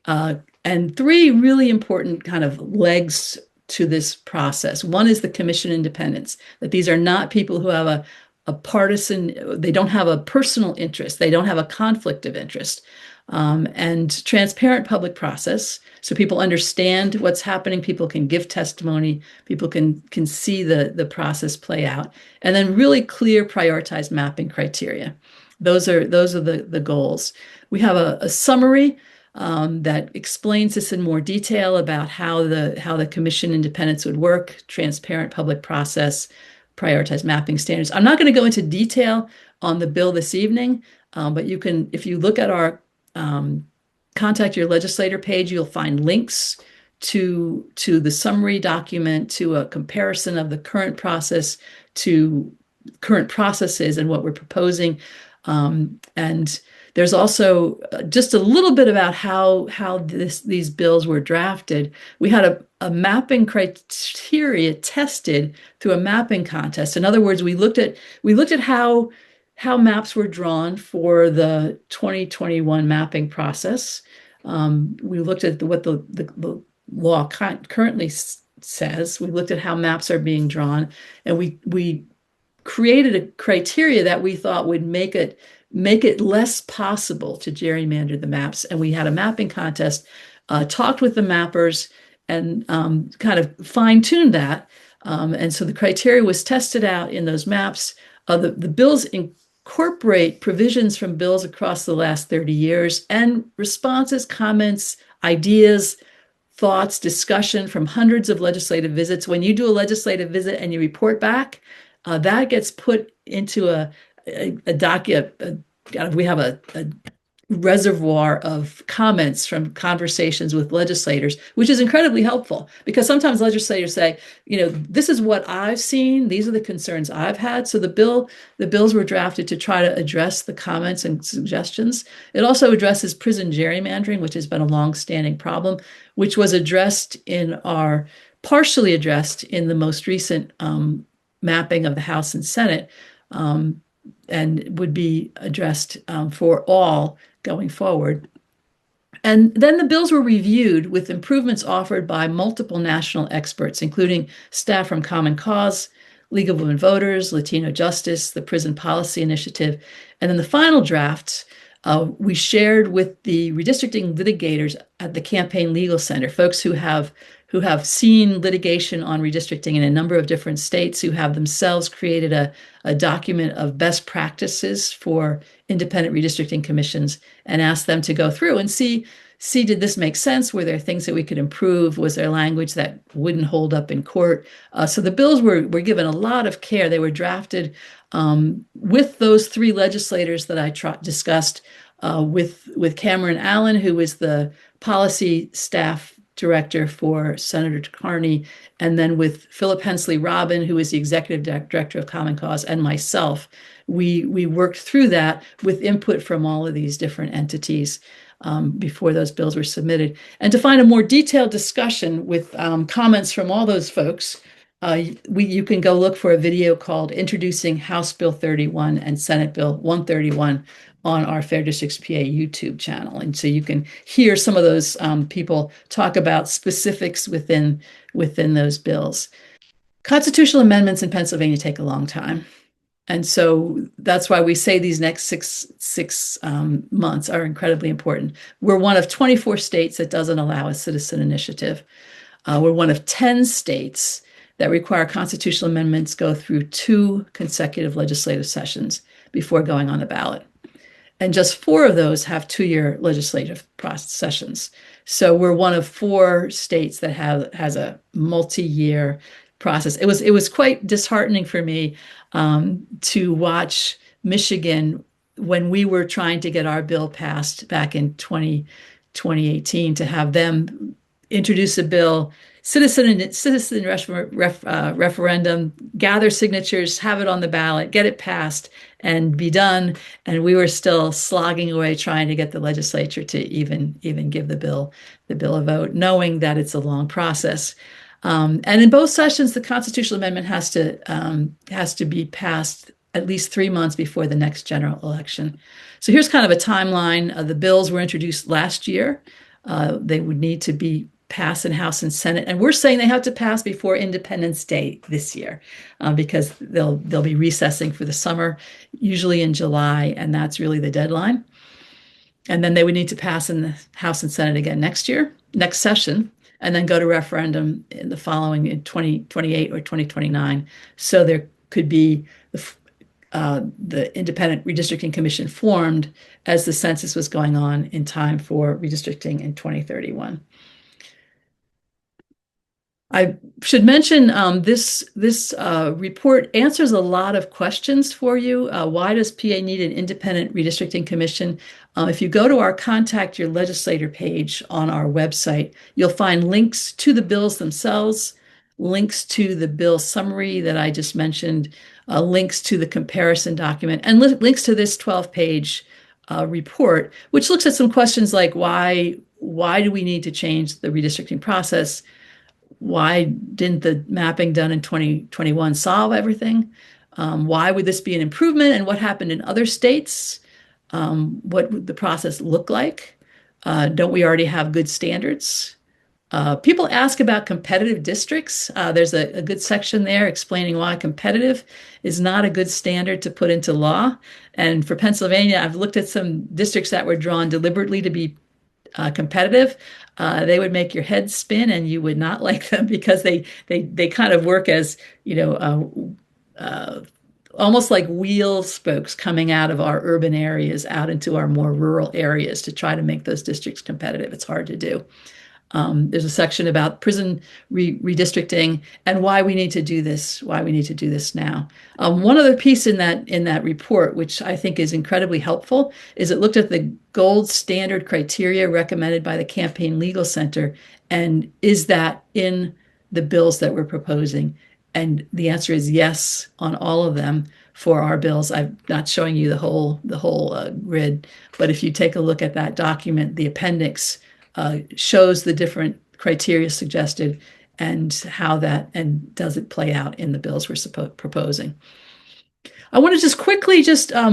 and three really important kind of legs to this process. One is the commission independence, that these are not people who have a partisan, they don't have a personal interest, they don't have a conflict of interest, and transparent public process. So people understand what's happening, people can give testimony, people can see the process play out, and then really clear prioritized mapping criteria. Those are the goals. We have a summary that explains this in more detail about how the commission independence would work, transparent public process, prioritized mapping standards. I'm not going to go into detail on the bill this evening, but you can, if you look at our Contact Your Legislator page, you'll find links to the summary document, to a comparison of the current process to current processes and what we're proposing. And there's also just a little bit about how these bills were drafted. We had a mapping criteria tested through a mapping contest. In other words, we looked at how maps were drawn for the 2021 mapping process. We looked at what the law currently says. We looked at how maps are being drawn, and we created a criteria that we thought would make it less possible to gerrymander the maps. And we had a mapping contest, talked with the mappers, and kind of fine-tuned that. And so the criteria was tested out in those maps. The bills incorporate provisions from bills across the last 30 years and responses, comments, ideas, thoughts, discussion from hundreds of legislative visits. When you do a legislative visit and you report back, that gets put into a document. We have a reservoir of comments from conversations with legislators, which is incredibly helpful because sometimes legislators say, this is what I've seen, these are the concerns I've had. So the bills were drafted to try to address the comments and suggestions. It also addresses prison gerrymandering, which has been a long-standing problem, which was partially addressed in the most recent mapping of the House and Senate, and would be addressed for all going forward. And then the bills were reviewed with improvements offered by multiple national experts, including staff from Common Cause, League of Women Voters, Latino Justice, the Prison Policy Initiative. And then the final draft we shared with the redistricting litigators at the Campaign Legal Center, folks who have seen litigation on redistricting in a number of different states, who have themselves created a document of best practices for independent redistricting commissions, and asked them to go through and see did this make sense? Were there things that we could improve? Was there language that wouldn't hold up in court? So the bills were given a lot of care. They were drafted with those three legislators that I discussed, with Cameron Allen, who was the policy staff director for Senator Carney, and then with Philip Hensley Robin, who is the executive director of Common Cause, and myself. We worked through that with input from all of these different entities before those bills were submitted. And to find a more detailed discussion with comments from all those folks, You can go look for a video called Introducing House Bill 31 and Senate Bill 131 on our Fair Districts PA YouTube channel. And so you can hear some of those people talk about specifics within those bills. Constitutional amendments in Pennsylvania take a long time. And so that's why we say these next six months are incredibly important. We're one of 24 states that doesn't allow a citizen initiative. We're one of 10 states that require constitutional amendments go through 2 consecutive legislative sessions before going on the ballot. And just 4 of those have 2-year legislative sessions. So we're one of 4 states that has a multi-year process. It was quite disheartening for me to watch Michigan when we were trying to get our bill passed back in 2018, to have them introduce a bill, citizen referendum, gather signatures, have it on the ballot, get it passed, and be done. And we were still slogging away trying to get the legislature to even give the bill a vote, knowing that it's a long process. And in both sessions, the constitutional amendment has to be passed at least 3 months before the next general election. So here's kind of a timeline. The bills were introduced last year. They would need to be passed in House and Senate, and we're saying they have to pass before Independence Day this year, because they'll be recessing for the summer, usually in July, and that's really the deadline. And then they would need to pass in the House and Senate again next session, and then go to referendum in the following in 2028 or 2029. So there could be the Independent Redistricting Commission formed as the census was going on in time for redistricting in 2031. I should mention this report answers a lot of questions for you. Why does PA need an independent redistricting commission? If you go to our Contact Your Legislator page on our website, you'll find links to the bills themselves, links to the bill summary that I just mentioned, links to the comparison document, and links to this 12-page report, which looks at some questions like why do we need to change the redistricting process? Why didn't the mapping done in 2021 solve everything? Why would this be an improvement? And what happened in other states? What would the process look like? Don't we already have good standards? People ask about competitive districts. There's a good section there explaining why competitive is not a good standard to put into law. And for Pennsylvania, I've looked at some districts that were drawn deliberately to be competitive. They would make your head spin, and you would not like them, because they kind of work as, almost like wheel spokes coming out of our urban areas out into our more rural areas to try to make those districts competitive. It's hard to do. There's a section about prison redistricting and why we need to do this now. One other piece in that report, which I think is incredibly helpful, is it looked at the gold standard criteria recommended by the Campaign Legal Center, and is that in the bills that we're proposing? And the answer is yes on all of them for our bills. I'm not showing you the whole grid, but if you take a look at that document, the appendix shows the different criteria suggested and how that, and does it play out in the bills we're proposing. I want to just quickly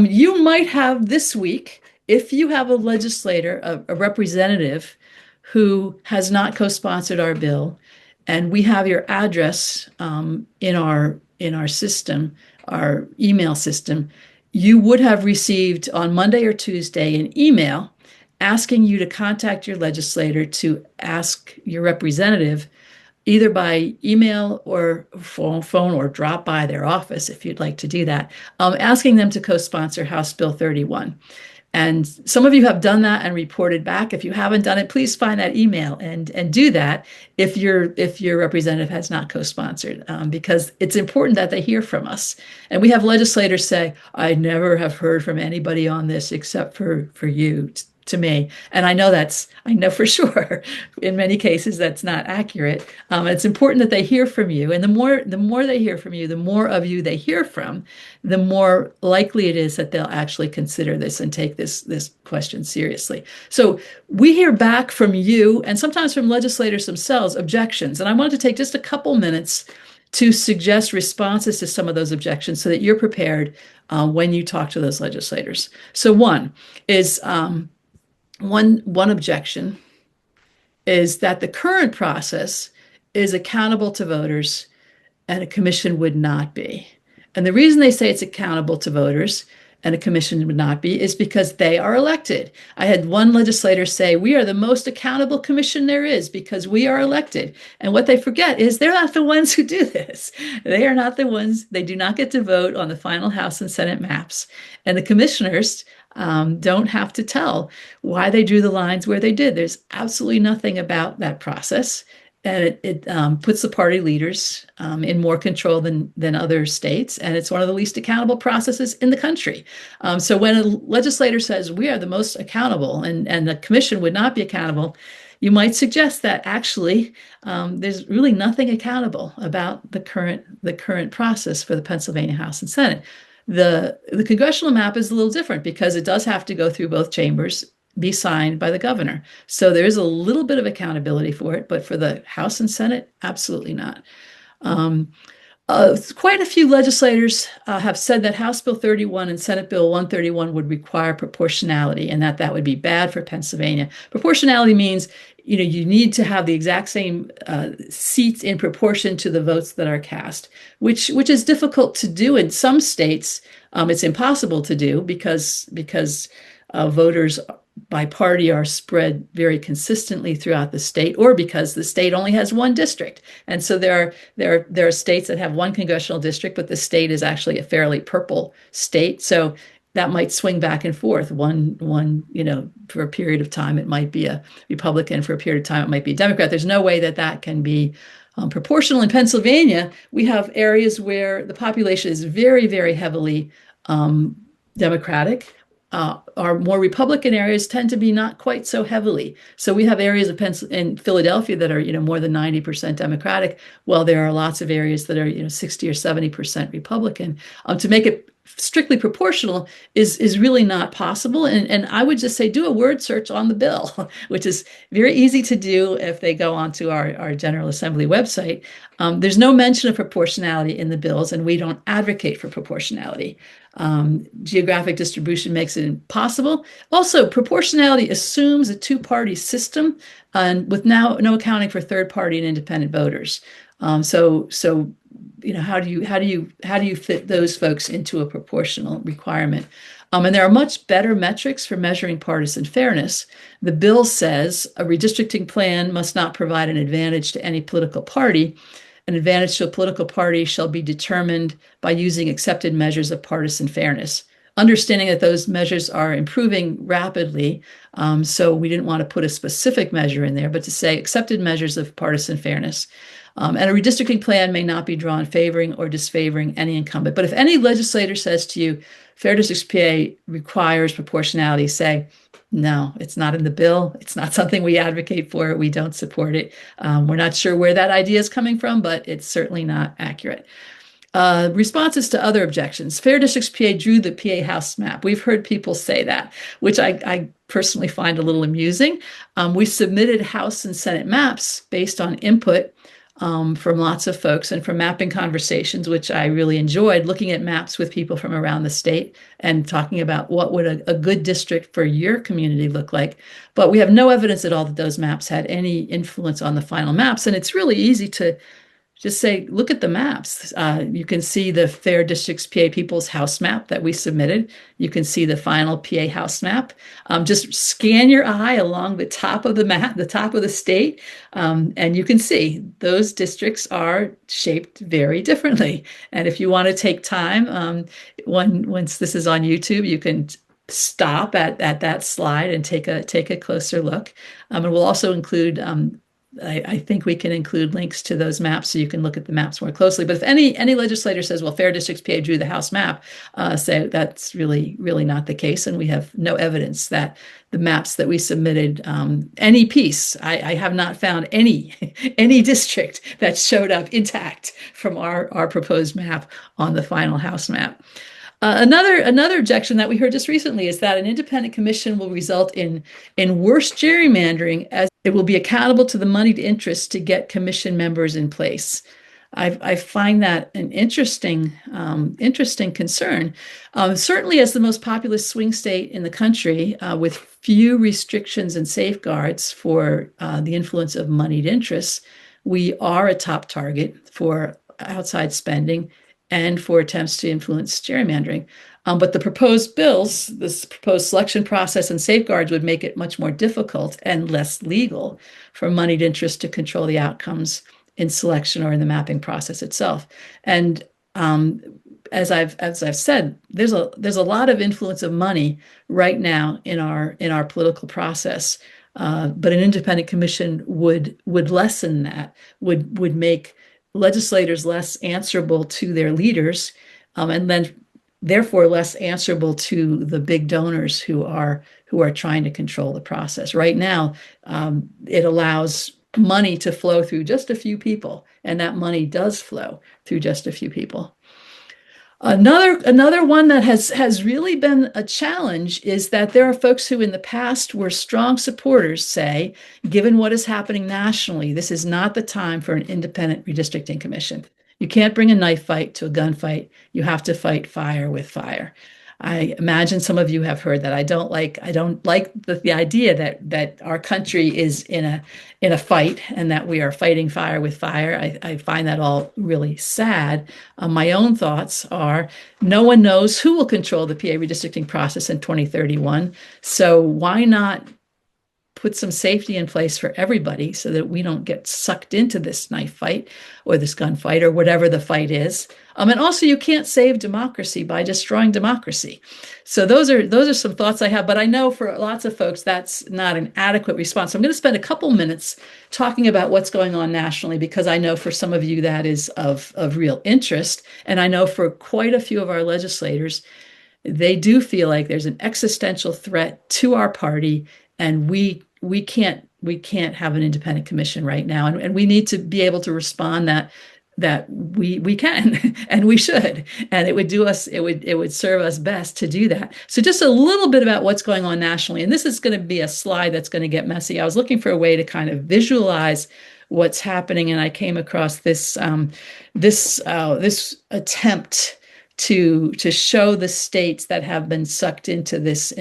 you might have this week, if you have a legislator, a representative who has not co-sponsored our bill, and we have your address in our system, our email system, you would have received on Monday or Tuesday an email asking you to contact your legislator to ask your representative, either by email or phone, or drop by their office if you'd like to do that, asking them to co-sponsor House Bill 31. And some of you have done that and reported back. If you haven't done it, please find that email and do that if your representative has not co-sponsored, because it's important that they hear from us. And we have legislators say, I never have heard from anybody on this except for you, to me. And I know for sure in many cases that's not accurate. It's important that they hear from you. And the more they hear from you, the more of you they hear from, the more likely it is that they'll actually consider this and take this question seriously. So we hear back from you, and sometimes from legislators themselves, objections. And I wanted to take just a couple minutes to suggest responses to some of those objections so that you're prepared when you talk to those legislators. So one is one objection is that the current process is accountable to voters and a commission would not be. And the reason they say it's accountable to voters and a commission would not be is because they are elected. I had one legislator say, we are the most accountable commission there is because we are elected. And what they forget is they're not the ones who do this. They are not the ones, they do not get to vote on the final House and Senate maps. And the commissioners don't have to tell why they drew the lines where they did. There's absolutely nothing about that process. And it puts the party leaders in more control than other states. And it's one of the least accountable processes in the country. So when a legislator says we are the most accountable and the commission would not be accountable, you might suggest that actually there's really nothing accountable about the current process for the Pennsylvania House and Senate. The congressional map is a little different because it does have to go through both chambers, be signed by the governor. So there is a little bit of accountability for it, but for the House and Senate, absolutely not. Quite a few legislators have said that House Bill 31 and Senate Bill 131 would require proportionality and that would be bad for Pennsylvania. Proportionality means, you need to have the exact same seats in proportion to the votes that are cast, which is difficult to do in some states. It's impossible to do because voters by party are spread very consistently throughout the state, or because the state only has one district. And so there are states that have one congressional district, but the state is actually a fairly purple state. So that might swing back and forth. One, for a period of time, it might be a Republican. For a period of time, it might be a Democrat. There's no way that can be proportional. In Pennsylvania, we have areas where the population is very, very heavily Democratic. Our more Republican areas tend to be not quite so heavily. So we have areas in Philadelphia that are, more than 90% Democratic, while there are lots of areas that are, 60 or 70% Republican. To make it strictly proportional is really not possible. And I would just say do a word search on the bill, which is very easy to do if they go onto our General Assembly website. There's no mention of proportionality in the bills, and we don't advocate for proportionality. Geographic distribution makes it impossible. Also, proportionality assumes a two-party system, and with now no accounting for third-party and independent voters. So how do you fit those folks into a proportional requirement? And there are much better metrics for measuring partisan fairness. The bill says a redistricting plan must not provide an advantage to any political party. An advantage to a political party shall be determined by using accepted measures of partisan fairness. Understanding that those measures are improving rapidly, so we didn't want to put a specific measure in there, but to say accepted measures of partisan fairness. And a redistricting plan may not be drawn favoring or disfavoring any incumbent. But if any legislator says to you, Fair Districts PA requires proportionality, say, no, it's not in the bill. It's not something we advocate for. We don't support it. We're not sure where that idea is coming from, but it's certainly not accurate. Responses to other objections. Fair Districts PA drew the PA House map. We've heard people say that, which I personally find a little amusing. We submitted House and Senate maps based on input from lots of folks and from mapping conversations, which I really enjoyed, looking at maps with people from around the state and talking about what would a good district for your community look like. But we have no evidence at all that those maps had any influence on the final maps. And it's really easy to just say, look at the maps. You can see the Fair Districts PA People's House map that we submitted. You can see the final PA House map. Just scan your eye along the top of the map, the top of the state, and you can see those districts are shaped very differently. And if you want to take time, once this is on YouTube, you can stop at that slide and take a closer look. And we'll also include I think we can include links to those maps so you can look at the maps more closely. But if any legislator says, well, Fair Districts PA drew the House map, so that's really not the case. And we have no evidence that the maps that we submitted, any piece, I have not found any district that showed up intact from our proposed map on the final House map. Another objection that we heard just recently is that an independent commission will result in worse gerrymandering, as it will be accountable to the moneyed interests to get commission members in place. I find that an interesting concern. Certainly, as the most populous swing state in the country, with few restrictions and safeguards for the influence of moneyed interests, we are a top target for outside spending and for attempts to influence gerrymandering. But the proposed bills, this proposed selection process and safeguards would make it much more difficult and less legal for moneyed interests to control the outcomes in selection or in the mapping process itself. And as I've said, there's a lot of influence of money right now in our political process. But an independent commission would lessen that, would make legislators less answerable to their leaders, and then therefore less answerable to the big donors who are trying to control the process. Right now, it allows money to flow through just a few people, and that money does flow through just a few people. Another one that has really been a challenge is that there are folks who in the past were strong supporters say, given what is happening nationally, this is not the time for an independent redistricting commission. You can't bring a knife fight to a gunfight. You have to fight fire with fire. I imagine some of you have heard that. I don't like the idea that our country is in a fight and that we are fighting fire with fire. I find that all really sad. My own thoughts are no one knows who will control the PA redistricting process in 2031. So why not put some safety in place for everybody so that we don't get sucked into this knife fight or this gunfight or whatever the fight is. And also, you can't save democracy by destroying democracy. So those are some thoughts I have, but I know for lots of folks that's not an adequate response. So I'm going to spend a couple minutes talking about what's going on nationally, because I know for some of you that is of real interest. And I know for quite a few of our legislators, they do feel like there's an existential threat to our party, and we can't have an independent commission right now, and we need to be able to respond that we can and we should, and it would serve us best to do that. So just a little bit about what's going on nationally, and this is going to be a slide that's going to get messy. I was looking for a way to kind of visualize what's happening, and I came across this attempt to show the states that have been sucked into this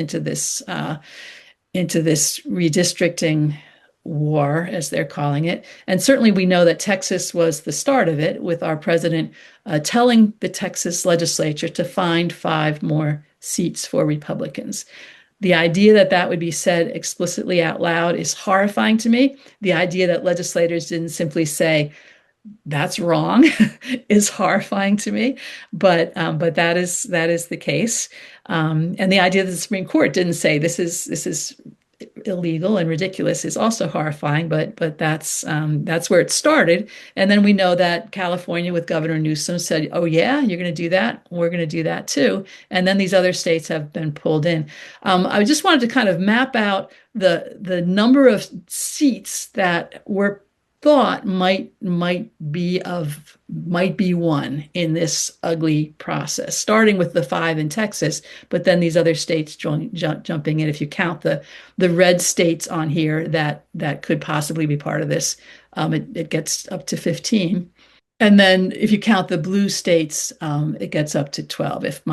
redistricting war, as they're calling it. And certainly we know that Texas was the start of it, with our president telling the Texas legislature to find 5 more seats for Republicans. The idea that would be said explicitly out loud is horrifying to me. The idea that legislators didn't simply say, that's wrong is horrifying to me, but that is the case, and the idea that the Supreme Court didn't say this is illegal and ridiculous is also horrifying. But that's where it started, and then we know that California with Governor Newsom said, "Oh yeah, you're going to do that. We're going to do that too," and then these other states have been pulled in. I just wanted to kind of map out the number of seats that were thought might be won in this ugly process, starting with the 5 in Texas, but then these other states jumping in. If you count the red states on here that could possibly be part of this, it gets up to 15. And then if you count the blue states, it gets up to 12, if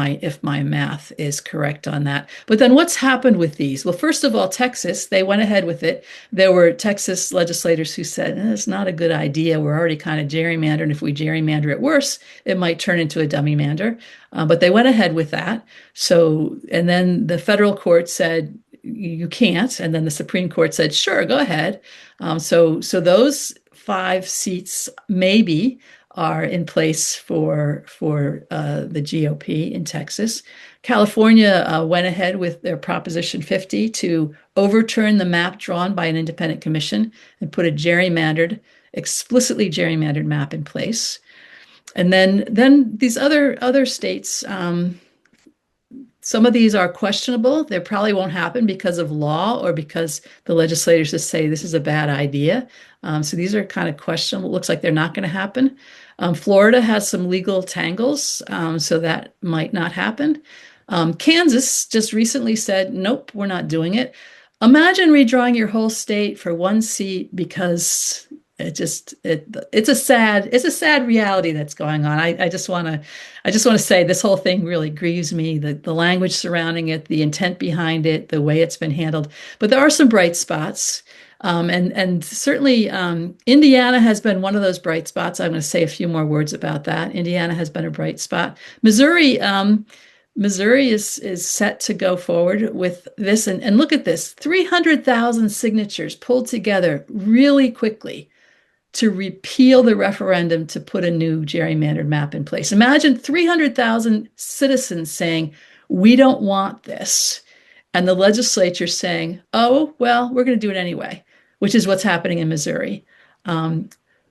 my math is correct on that. But then what's happened with these? Well, first of all, Texas, they went ahead with it. There were Texas legislators who said, it's not a good idea. We're already kind of gerrymandered. If we gerrymander it worse, it might turn into a dummy mander. But they went ahead with that. So, and then the federal court said, you can't. And then the Supreme Court said, sure, go ahead. So those 5 seats maybe are in place for the GOP in Texas. California went ahead with their Proposition 50 to overturn the map drawn by an independent commission and put a explicitly gerrymandered map in place. And then these other states, some of these are questionable. They probably won't happen because of law or because the legislators just say this is a bad idea. So these are kind of questionable. It looks like they're not going to happen. Florida has some legal tangles, so that might not happen. Kansas just recently said, nope, we're not doing it. Imagine redrawing your whole state for 1 seat because it's a sad reality that's going on. I just want to say this whole thing really grieves me, the language surrounding it, the intent behind it, the way it's been handled. But there are some bright spots. And certainly Indiana has been one of those bright spots. I'm going to say a few more words about that. Indiana has been a bright spot. Missouri is set to go forward with this. And look at this, 300,000 signatures pulled together really quickly to repeal the referendum to put a new gerrymandered map in place. Imagine 300,000 citizens saying, we don't want this. And the legislature saying, oh, well, we're going to do it anyway, which is what's happening in Missouri.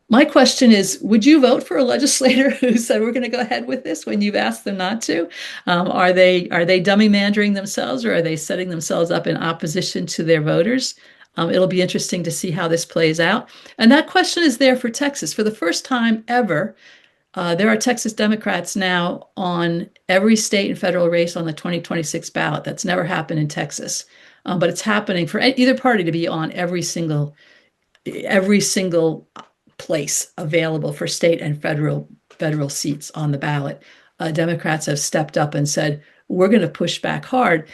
My question is, would you vote for a legislator who said we're going to go ahead with this when you've asked them not to? Are they dummy mandering themselves, or are they setting themselves up in opposition to their voters? It'll be interesting to see how this plays out. And that question is there for Texas. For the first time ever, there are Texas Democrats now on every state and federal race on the 2026 ballot. That's never happened in Texas. But it's happening for either party to be on every single place available for state and federal seats on the ballot. Democrats have stepped up and said, we're going to push back hard.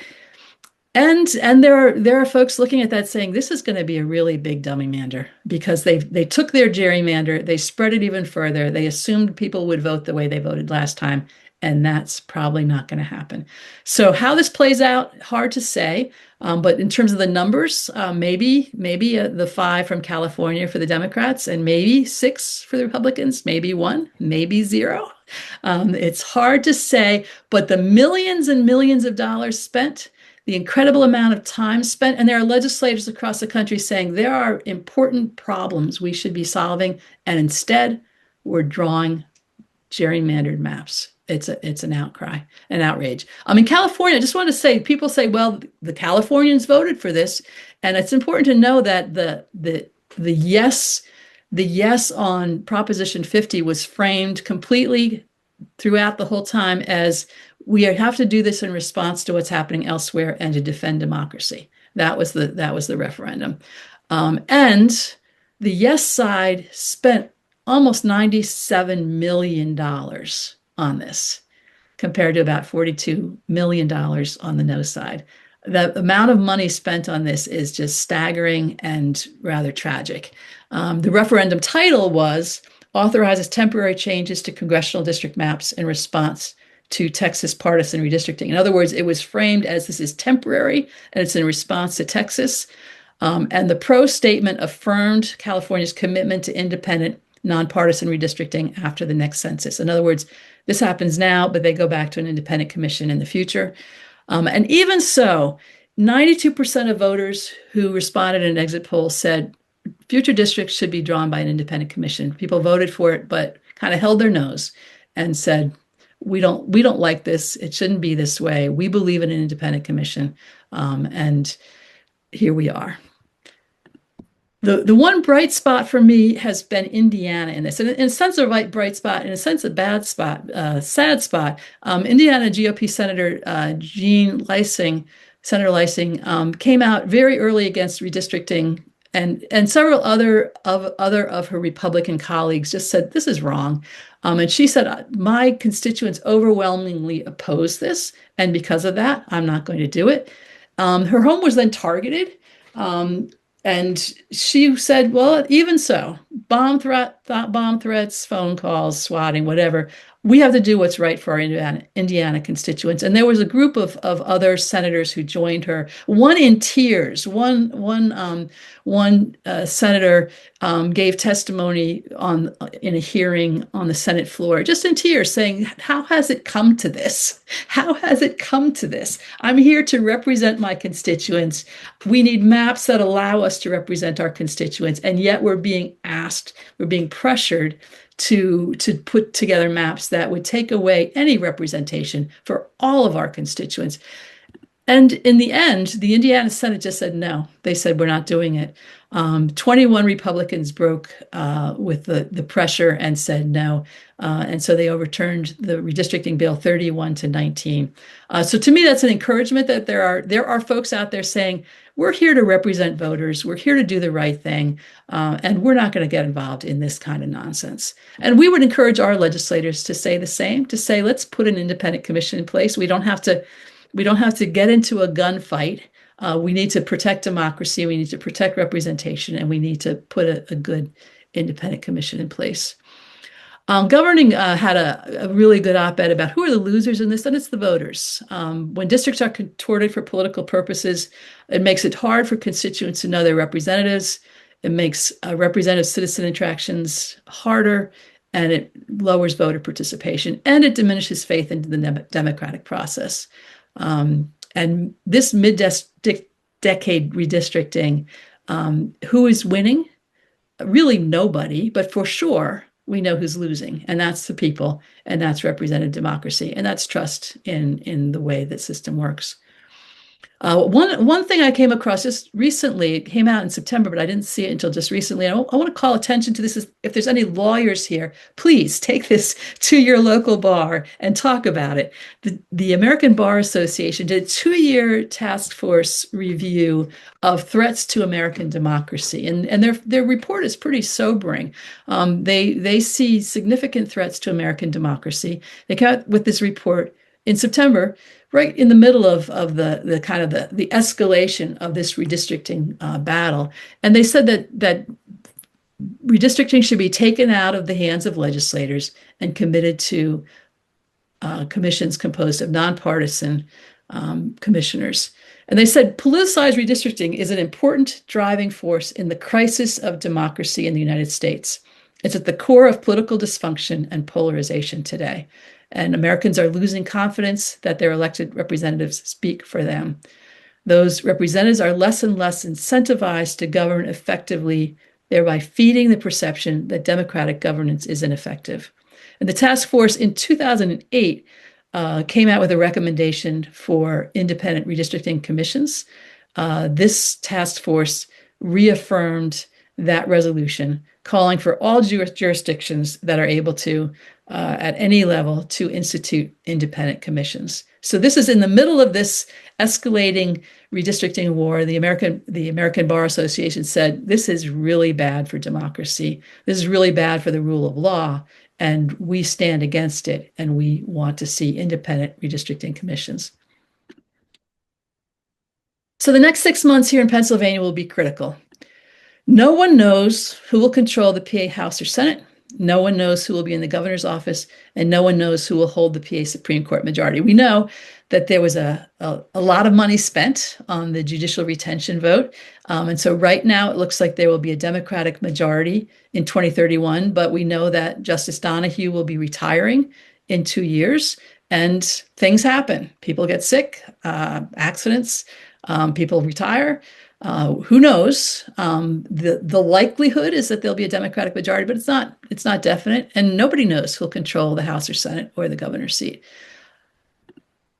And there are folks looking at that saying this is going to be a really big dummy mander, because they took their gerrymander, they spread it even further. They assumed people would vote the way they voted last time, and that's probably not going to happen. So how this plays out, hard to say. But in terms of the numbers, maybe the 5 from California for the Democrats, and maybe 6 for the Republicans, maybe 1, maybe 0. It's hard to say, but the millions and millions of dollars spent, the incredible amount of time spent, and there are legislators across the country saying there are important problems we should be solving, and instead we're drawing gerrymandered maps. It's an outcry, an outrage. In California, I just want to say, people say, well, the Californians voted for this, and it's important to know that the yes on Proposition 50 was framed completely throughout the whole time as we have to do this in response to what's happening elsewhere and to defend democracy. That was the referendum. And the yes side spent almost $97 million on this, compared to about $42 million on the no side. The amount of money spent on this is just staggering and rather tragic. The referendum title was authorizes temporary changes to congressional district maps in response to Texas partisan redistricting. In other words, it was framed as this is temporary and it's in response to Texas. And the pro statement affirmed California's commitment to independent, nonpartisan redistricting after the next census. In other words, this happens now, but they go back to an independent commission in the future. And even so, 92% of voters who responded in an exit poll said future districts should be drawn by an independent commission. People voted for it, but kind of held their nose and said, we don't like this. It shouldn't be this way. We believe in an independent commission. And here we are. The one bright spot for me has been Indiana in this. And in a sense, a bright spot, in a sense, a bad spot, sad spot. Indiana GOP Senator Senator Leising, came out very early against redistricting, and several other of her Republican colleagues just said, this is wrong. And she said, my constituents overwhelmingly oppose this, and because of that, I'm not going to do it. Her home was then targeted. And she said, well, even so, bomb threats, phone calls, swatting, whatever, we have to do what's right for our Indiana constituents. And there was a group of other senators who joined her, one in tears. One senator gave testimony in a hearing on the Senate floor, just in tears, saying, how has it come to this? How has it come to this? I'm here to represent my constituents. We need maps that allow us to represent our constituents, and yet we're being pressured to put together maps that would take away any representation for all of our constituents. And in the end, the Indiana Senate just said no. They said, we're not doing it. 21 Republicans broke with the pressure and said no. And so they overturned the redistricting bill 31-19. So to me, that's an encouragement that there are folks out there saying, we're here to represent voters. We're here to do the right thing. And we're not going to get involved in this kind of nonsense. And we would encourage our legislators to say the same, to say, let's put an independent commission in place. We don't have to get into a gunfight. We need to protect democracy. We need to protect representation, and we need to put a good independent commission in place. Governing had a really good op-ed about who are the losers in this, and it's the voters. When districts are contorted for political purposes, it makes it hard for constituents to know their representatives. It makes representative citizen interactions harder, and it lowers voter participation, and it diminishes faith into the democratic process. And this mid-decade redistricting, who is winning? Really nobody, but for sure, we know who's losing, and that's the people, and that's representative democracy, and that's trust in the way that system works. One thing I came across just recently, it came out in September, but I didn't see it until just recently. I want to call attention to this. If there's any lawyers here, please take this to your local bar and talk about it. The American Bar Association did a 2-year task force review of threats to American democracy, and their report is pretty sobering. They see significant threats to American democracy. They came out with this report in September, right in the middle of the kind of the escalation of this redistricting battle. And they said that redistricting should be taken out of the hands of legislators and committed to commissions composed of nonpartisan commissioners. And they said politicized redistricting is an important driving force in the crisis of democracy in the United States. It's at the core of political dysfunction and polarization today. And Americans are losing confidence that their elected representatives speak for them. Those representatives are less and less incentivized to govern effectively, thereby feeding the perception that democratic governance is ineffective. And the task force in 2008 came out with a recommendation for independent redistricting commissions. This task force reaffirmed that resolution, calling for all jurisdictions that are able to, at any level, to institute independent commissions. So this is in the middle of this escalating redistricting war. The American Bar Association said, this is really bad for democracy. This is really bad for the rule of law, and we stand against it, and we want to see independent redistricting commissions. So the next 6 months here in Pennsylvania will be critical. No one knows who will control the PA House or Senate. No one knows who will be in the governor's office, and no one knows who will hold the PA Supreme Court majority. We know that there was a lot of money spent on the judicial retention vote. And so right now it looks like there will be a Democratic majority in 2031, but we know that Justice Donahue will be retiring in 2 years, and things happen. People get sick, accidents, people retire. Who knows? The likelihood is that there'll be a Democratic majority, but it's not definite, and nobody knows who'll control the House or Senate or the governor's seat.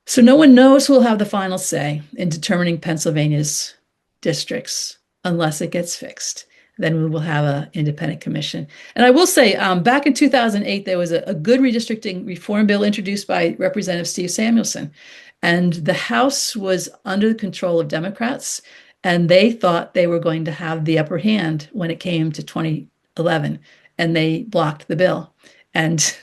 So no one knows who will have the final say in determining Pennsylvania's districts unless it gets fixed. Then we will have an independent commission. And I will say, back in 2008, there was a good redistricting reform bill introduced by Representative Steve Samuelson, and the House was under the control of Democrats. And they thought they were going to have the upper hand when it came to 2011, and they blocked the bill. And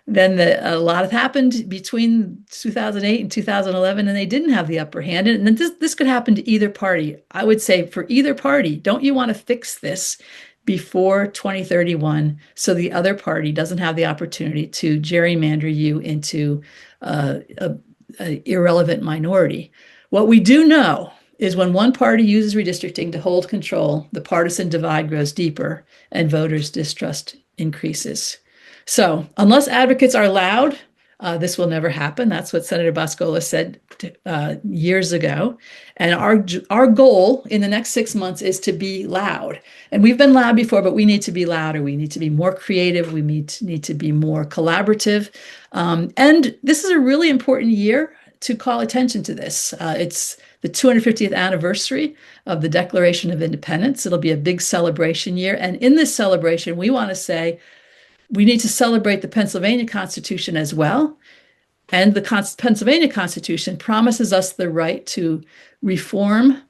then a lot had happened between 2008 and 2011, and they didn't have the upper hand. And then this could happen to either party. I would say for either party, don't you want to fix this before 2031 so the other party doesn't have the opportunity to gerrymander you into an irrelevant minority? What we do know is when one party uses redistricting to hold control, the partisan divide grows deeper and voters' distrust increases. So unless advocates are loud, this will never happen. That's what Senator Boscola said years ago. And our goal in the next 6 months is to be loud. And we've been loud before, but we need to be louder. We need to be more creative. We need to be more collaborative. And this is a really important year to call attention to this. It's the 250th anniversary of the Declaration of Independence. It'll be a big celebration year. And in this celebration, we want to say we need to celebrate the Pennsylvania Constitution as well. And the Pennsylvania Constitution promises us the right to reform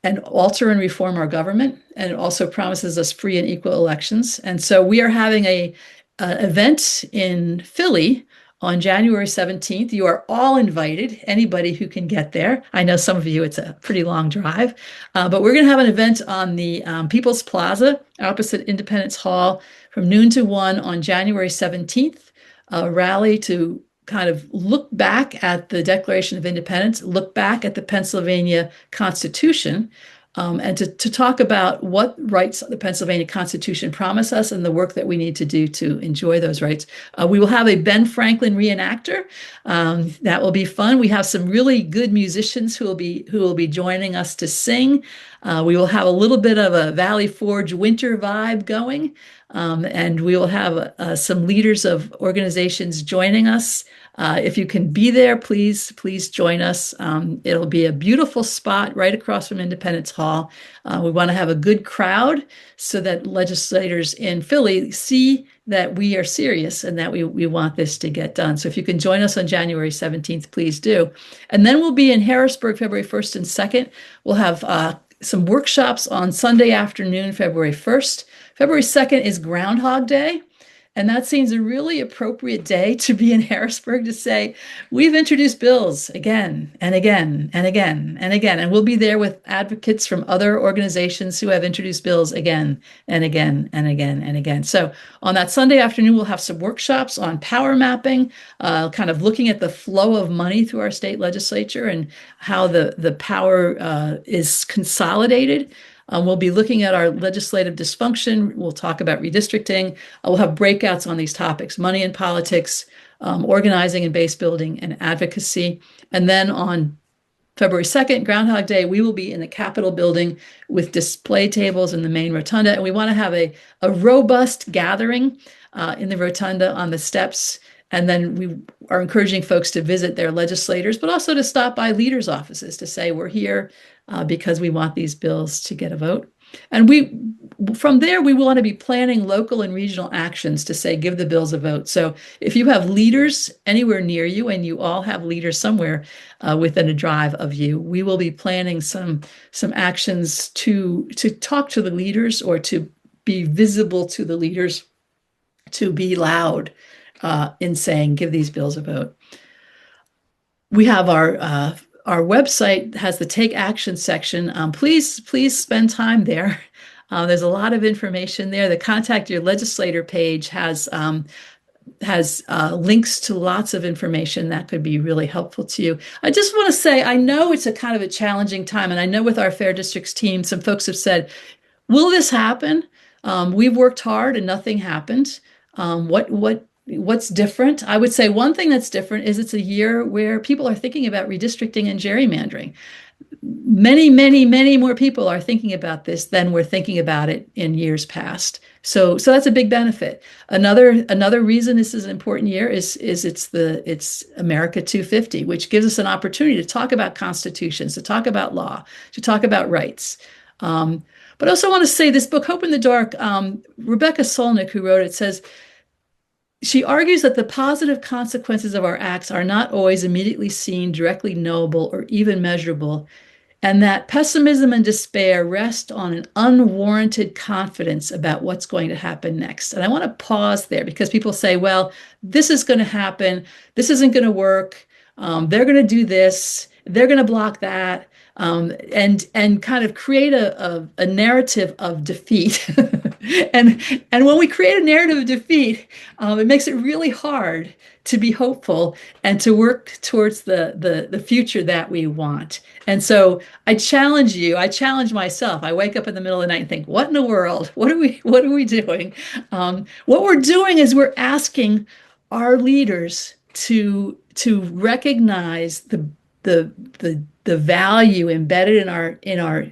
and alter and reform our government. And it also promises us free and equal elections. And so we are having an event in Philly on January 17th. You are all invited, anybody who can get there. I know some of you, it's a pretty long drive, but we're going to have an event on the People's Plaza opposite Independence Hall from noon to 1 on January 17th, a rally to kind of look back at the Declaration of Independence, look back at the Pennsylvania Constitution, and to talk about what rights the Pennsylvania Constitution promise us and the work that we need to do to enjoy those rights. We will have a Ben Franklin reenactor. That will be fun. We have some really good musicians who will be joining us to sing. We will have a little bit of a Valley Forge winter vibe going, and we will have some leaders of organizations joining us. If you can be there, please join us. It'll be a beautiful spot right across from Independence Hall. We want to have a good crowd so that legislators in Philly see that we are serious and that we want this to get done. So if you can join us on January 17th, please do. And then we'll be in Harrisburg February 1st and 2nd. We'll have some workshops on Sunday afternoon, February 1st. February 2nd is Groundhog Day. And that seems a really appropriate day to be in Harrisburg to say, we've introduced bills again and again and again and again. And we'll be there with advocates from other organizations who have introduced bills again and again and again and again. So on that Sunday afternoon, we'll have some workshops on power mapping, kind of looking at the flow of money through our state legislature and how the power is consolidated. We'll be looking at our legislative dysfunction. We'll talk about redistricting. We'll have breakouts on these topics: money in politics, organizing and base building, and advocacy. And then on February 2nd, Groundhog Day, we will be in the Capitol building with display tables in the main rotunda. And we want to have a robust gathering in the rotunda on the steps. And then we are encouraging folks to visit their legislators, but also to stop by leaders' offices to say, we're here because we want these bills to get a vote. And from there, we want to be planning local and regional actions to say, give the bills a vote. So if you have leaders anywhere near you, and you all have leaders somewhere within a drive of you, we will be planning some actions to talk to the leaders or to be visible to the leaders, to be loud in saying, give these bills a vote. We have our website has the Take Action section. Please spend time there. There's a lot of information there. The Contact Your Legislator page has links to lots of information that could be really helpful to you. I just want to say, I know it's a kind of a challenging time, and I know with our Fair Districts team, some folks have said, will this happen? We've worked hard and nothing happened. What's different? I would say one thing that's different is it's a year where people are thinking about redistricting and gerrymandering. Many, many, many more people are thinking about this than were thinking about it in years past. So that's a big benefit. Another reason this is an important year is it's America 250, which gives us an opportunity to talk about constitutions, to talk about law, to talk about rights. But I also want to say this book, Hope in the Dark, Rebecca Solnit, who wrote it, says, she argues that the positive consequences of our acts are not always immediately seen, directly knowable, or even measurable, and that pessimism and despair rest on an unwarranted confidence about what's going to happen next. And I want to pause there because people say, well, this is going to happen. This isn't going to work. They're going to do this. They're going to block that. And kind of create a narrative of defeat. And when we create a narrative of defeat, it makes it really hard to be hopeful and to work towards the future that we want. And so I challenge you, I challenge myself. I wake up in the middle of the night and think, what in the world? What are we doing? What we're doing is we're asking our leaders to recognize the value embedded in our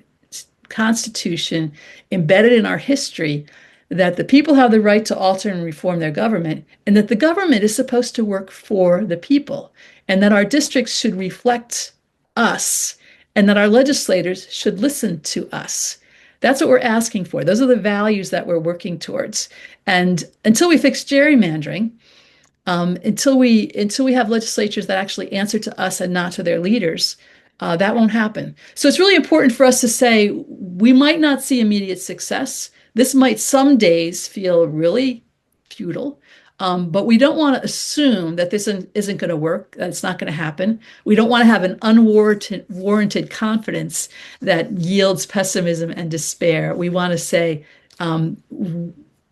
Constitution, embedded in our history, that the people have the right to alter and reform their government, and that the government is supposed to work for the people. and that our districts should reflect us, and that our legislators should listen to us. That's what we're asking for. Those are the values that we're working towards. And until we fix gerrymandering, until we have legislatures that actually answer to us and not to their leaders, that won't happen. So it's really important for us to say we might not see immediate success. This might some days feel really futile, but we don't want to assume that this isn't going to work, that it's not going to happen. We don't want to have an unwarranted confidence that yields pessimism and despair. We want to say,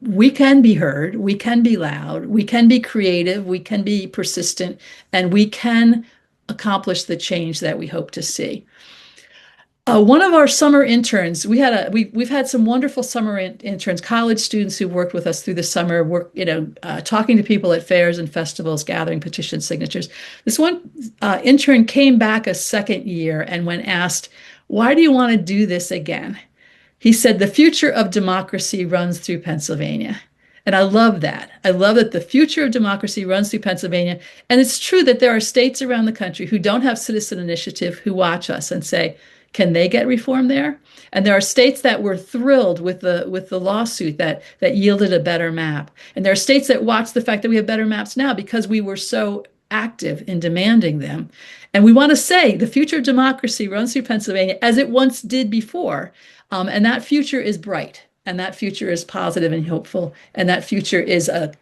we can be heard, we can be loud, we can be creative, we can be persistent, and we can accomplish the change that we hope to see. One of our summer interns, we've had some wonderful summer interns, college students who worked with us through the summer, talking to people at fairs and festivals, gathering petition signatures. This one intern came back a second year, and when asked, "Why do you want to do this again?" he said, "The future of democracy runs through Pennsylvania." And I love that. I love that the future of democracy runs through Pennsylvania. And it's true that there are states around the country who don't have citizen initiative who watch us and say, can they get reform there? And there are states that were thrilled with the lawsuit that yielded a better map. And there are states that watch the fact that we have better maps now because we were so active in demanding them. And we want to say the future of democracy runs through Pennsylvania as it once did before. And that future is bright. And that future is positive and hopeful. And that future is a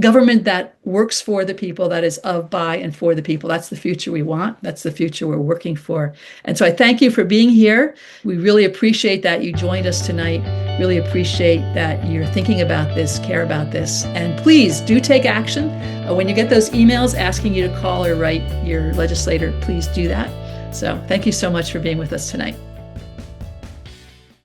government that works for the people, that is of, by, and for the people. That's the future we want. That's the future we're working for. And so I thank you for being here. We really appreciate that you joined us tonight. Really appreciate that you're thinking about this, care about this. And please do take action. When you get those emails asking you to call or write your legislator, please do that. So thank you so much for being with us tonight.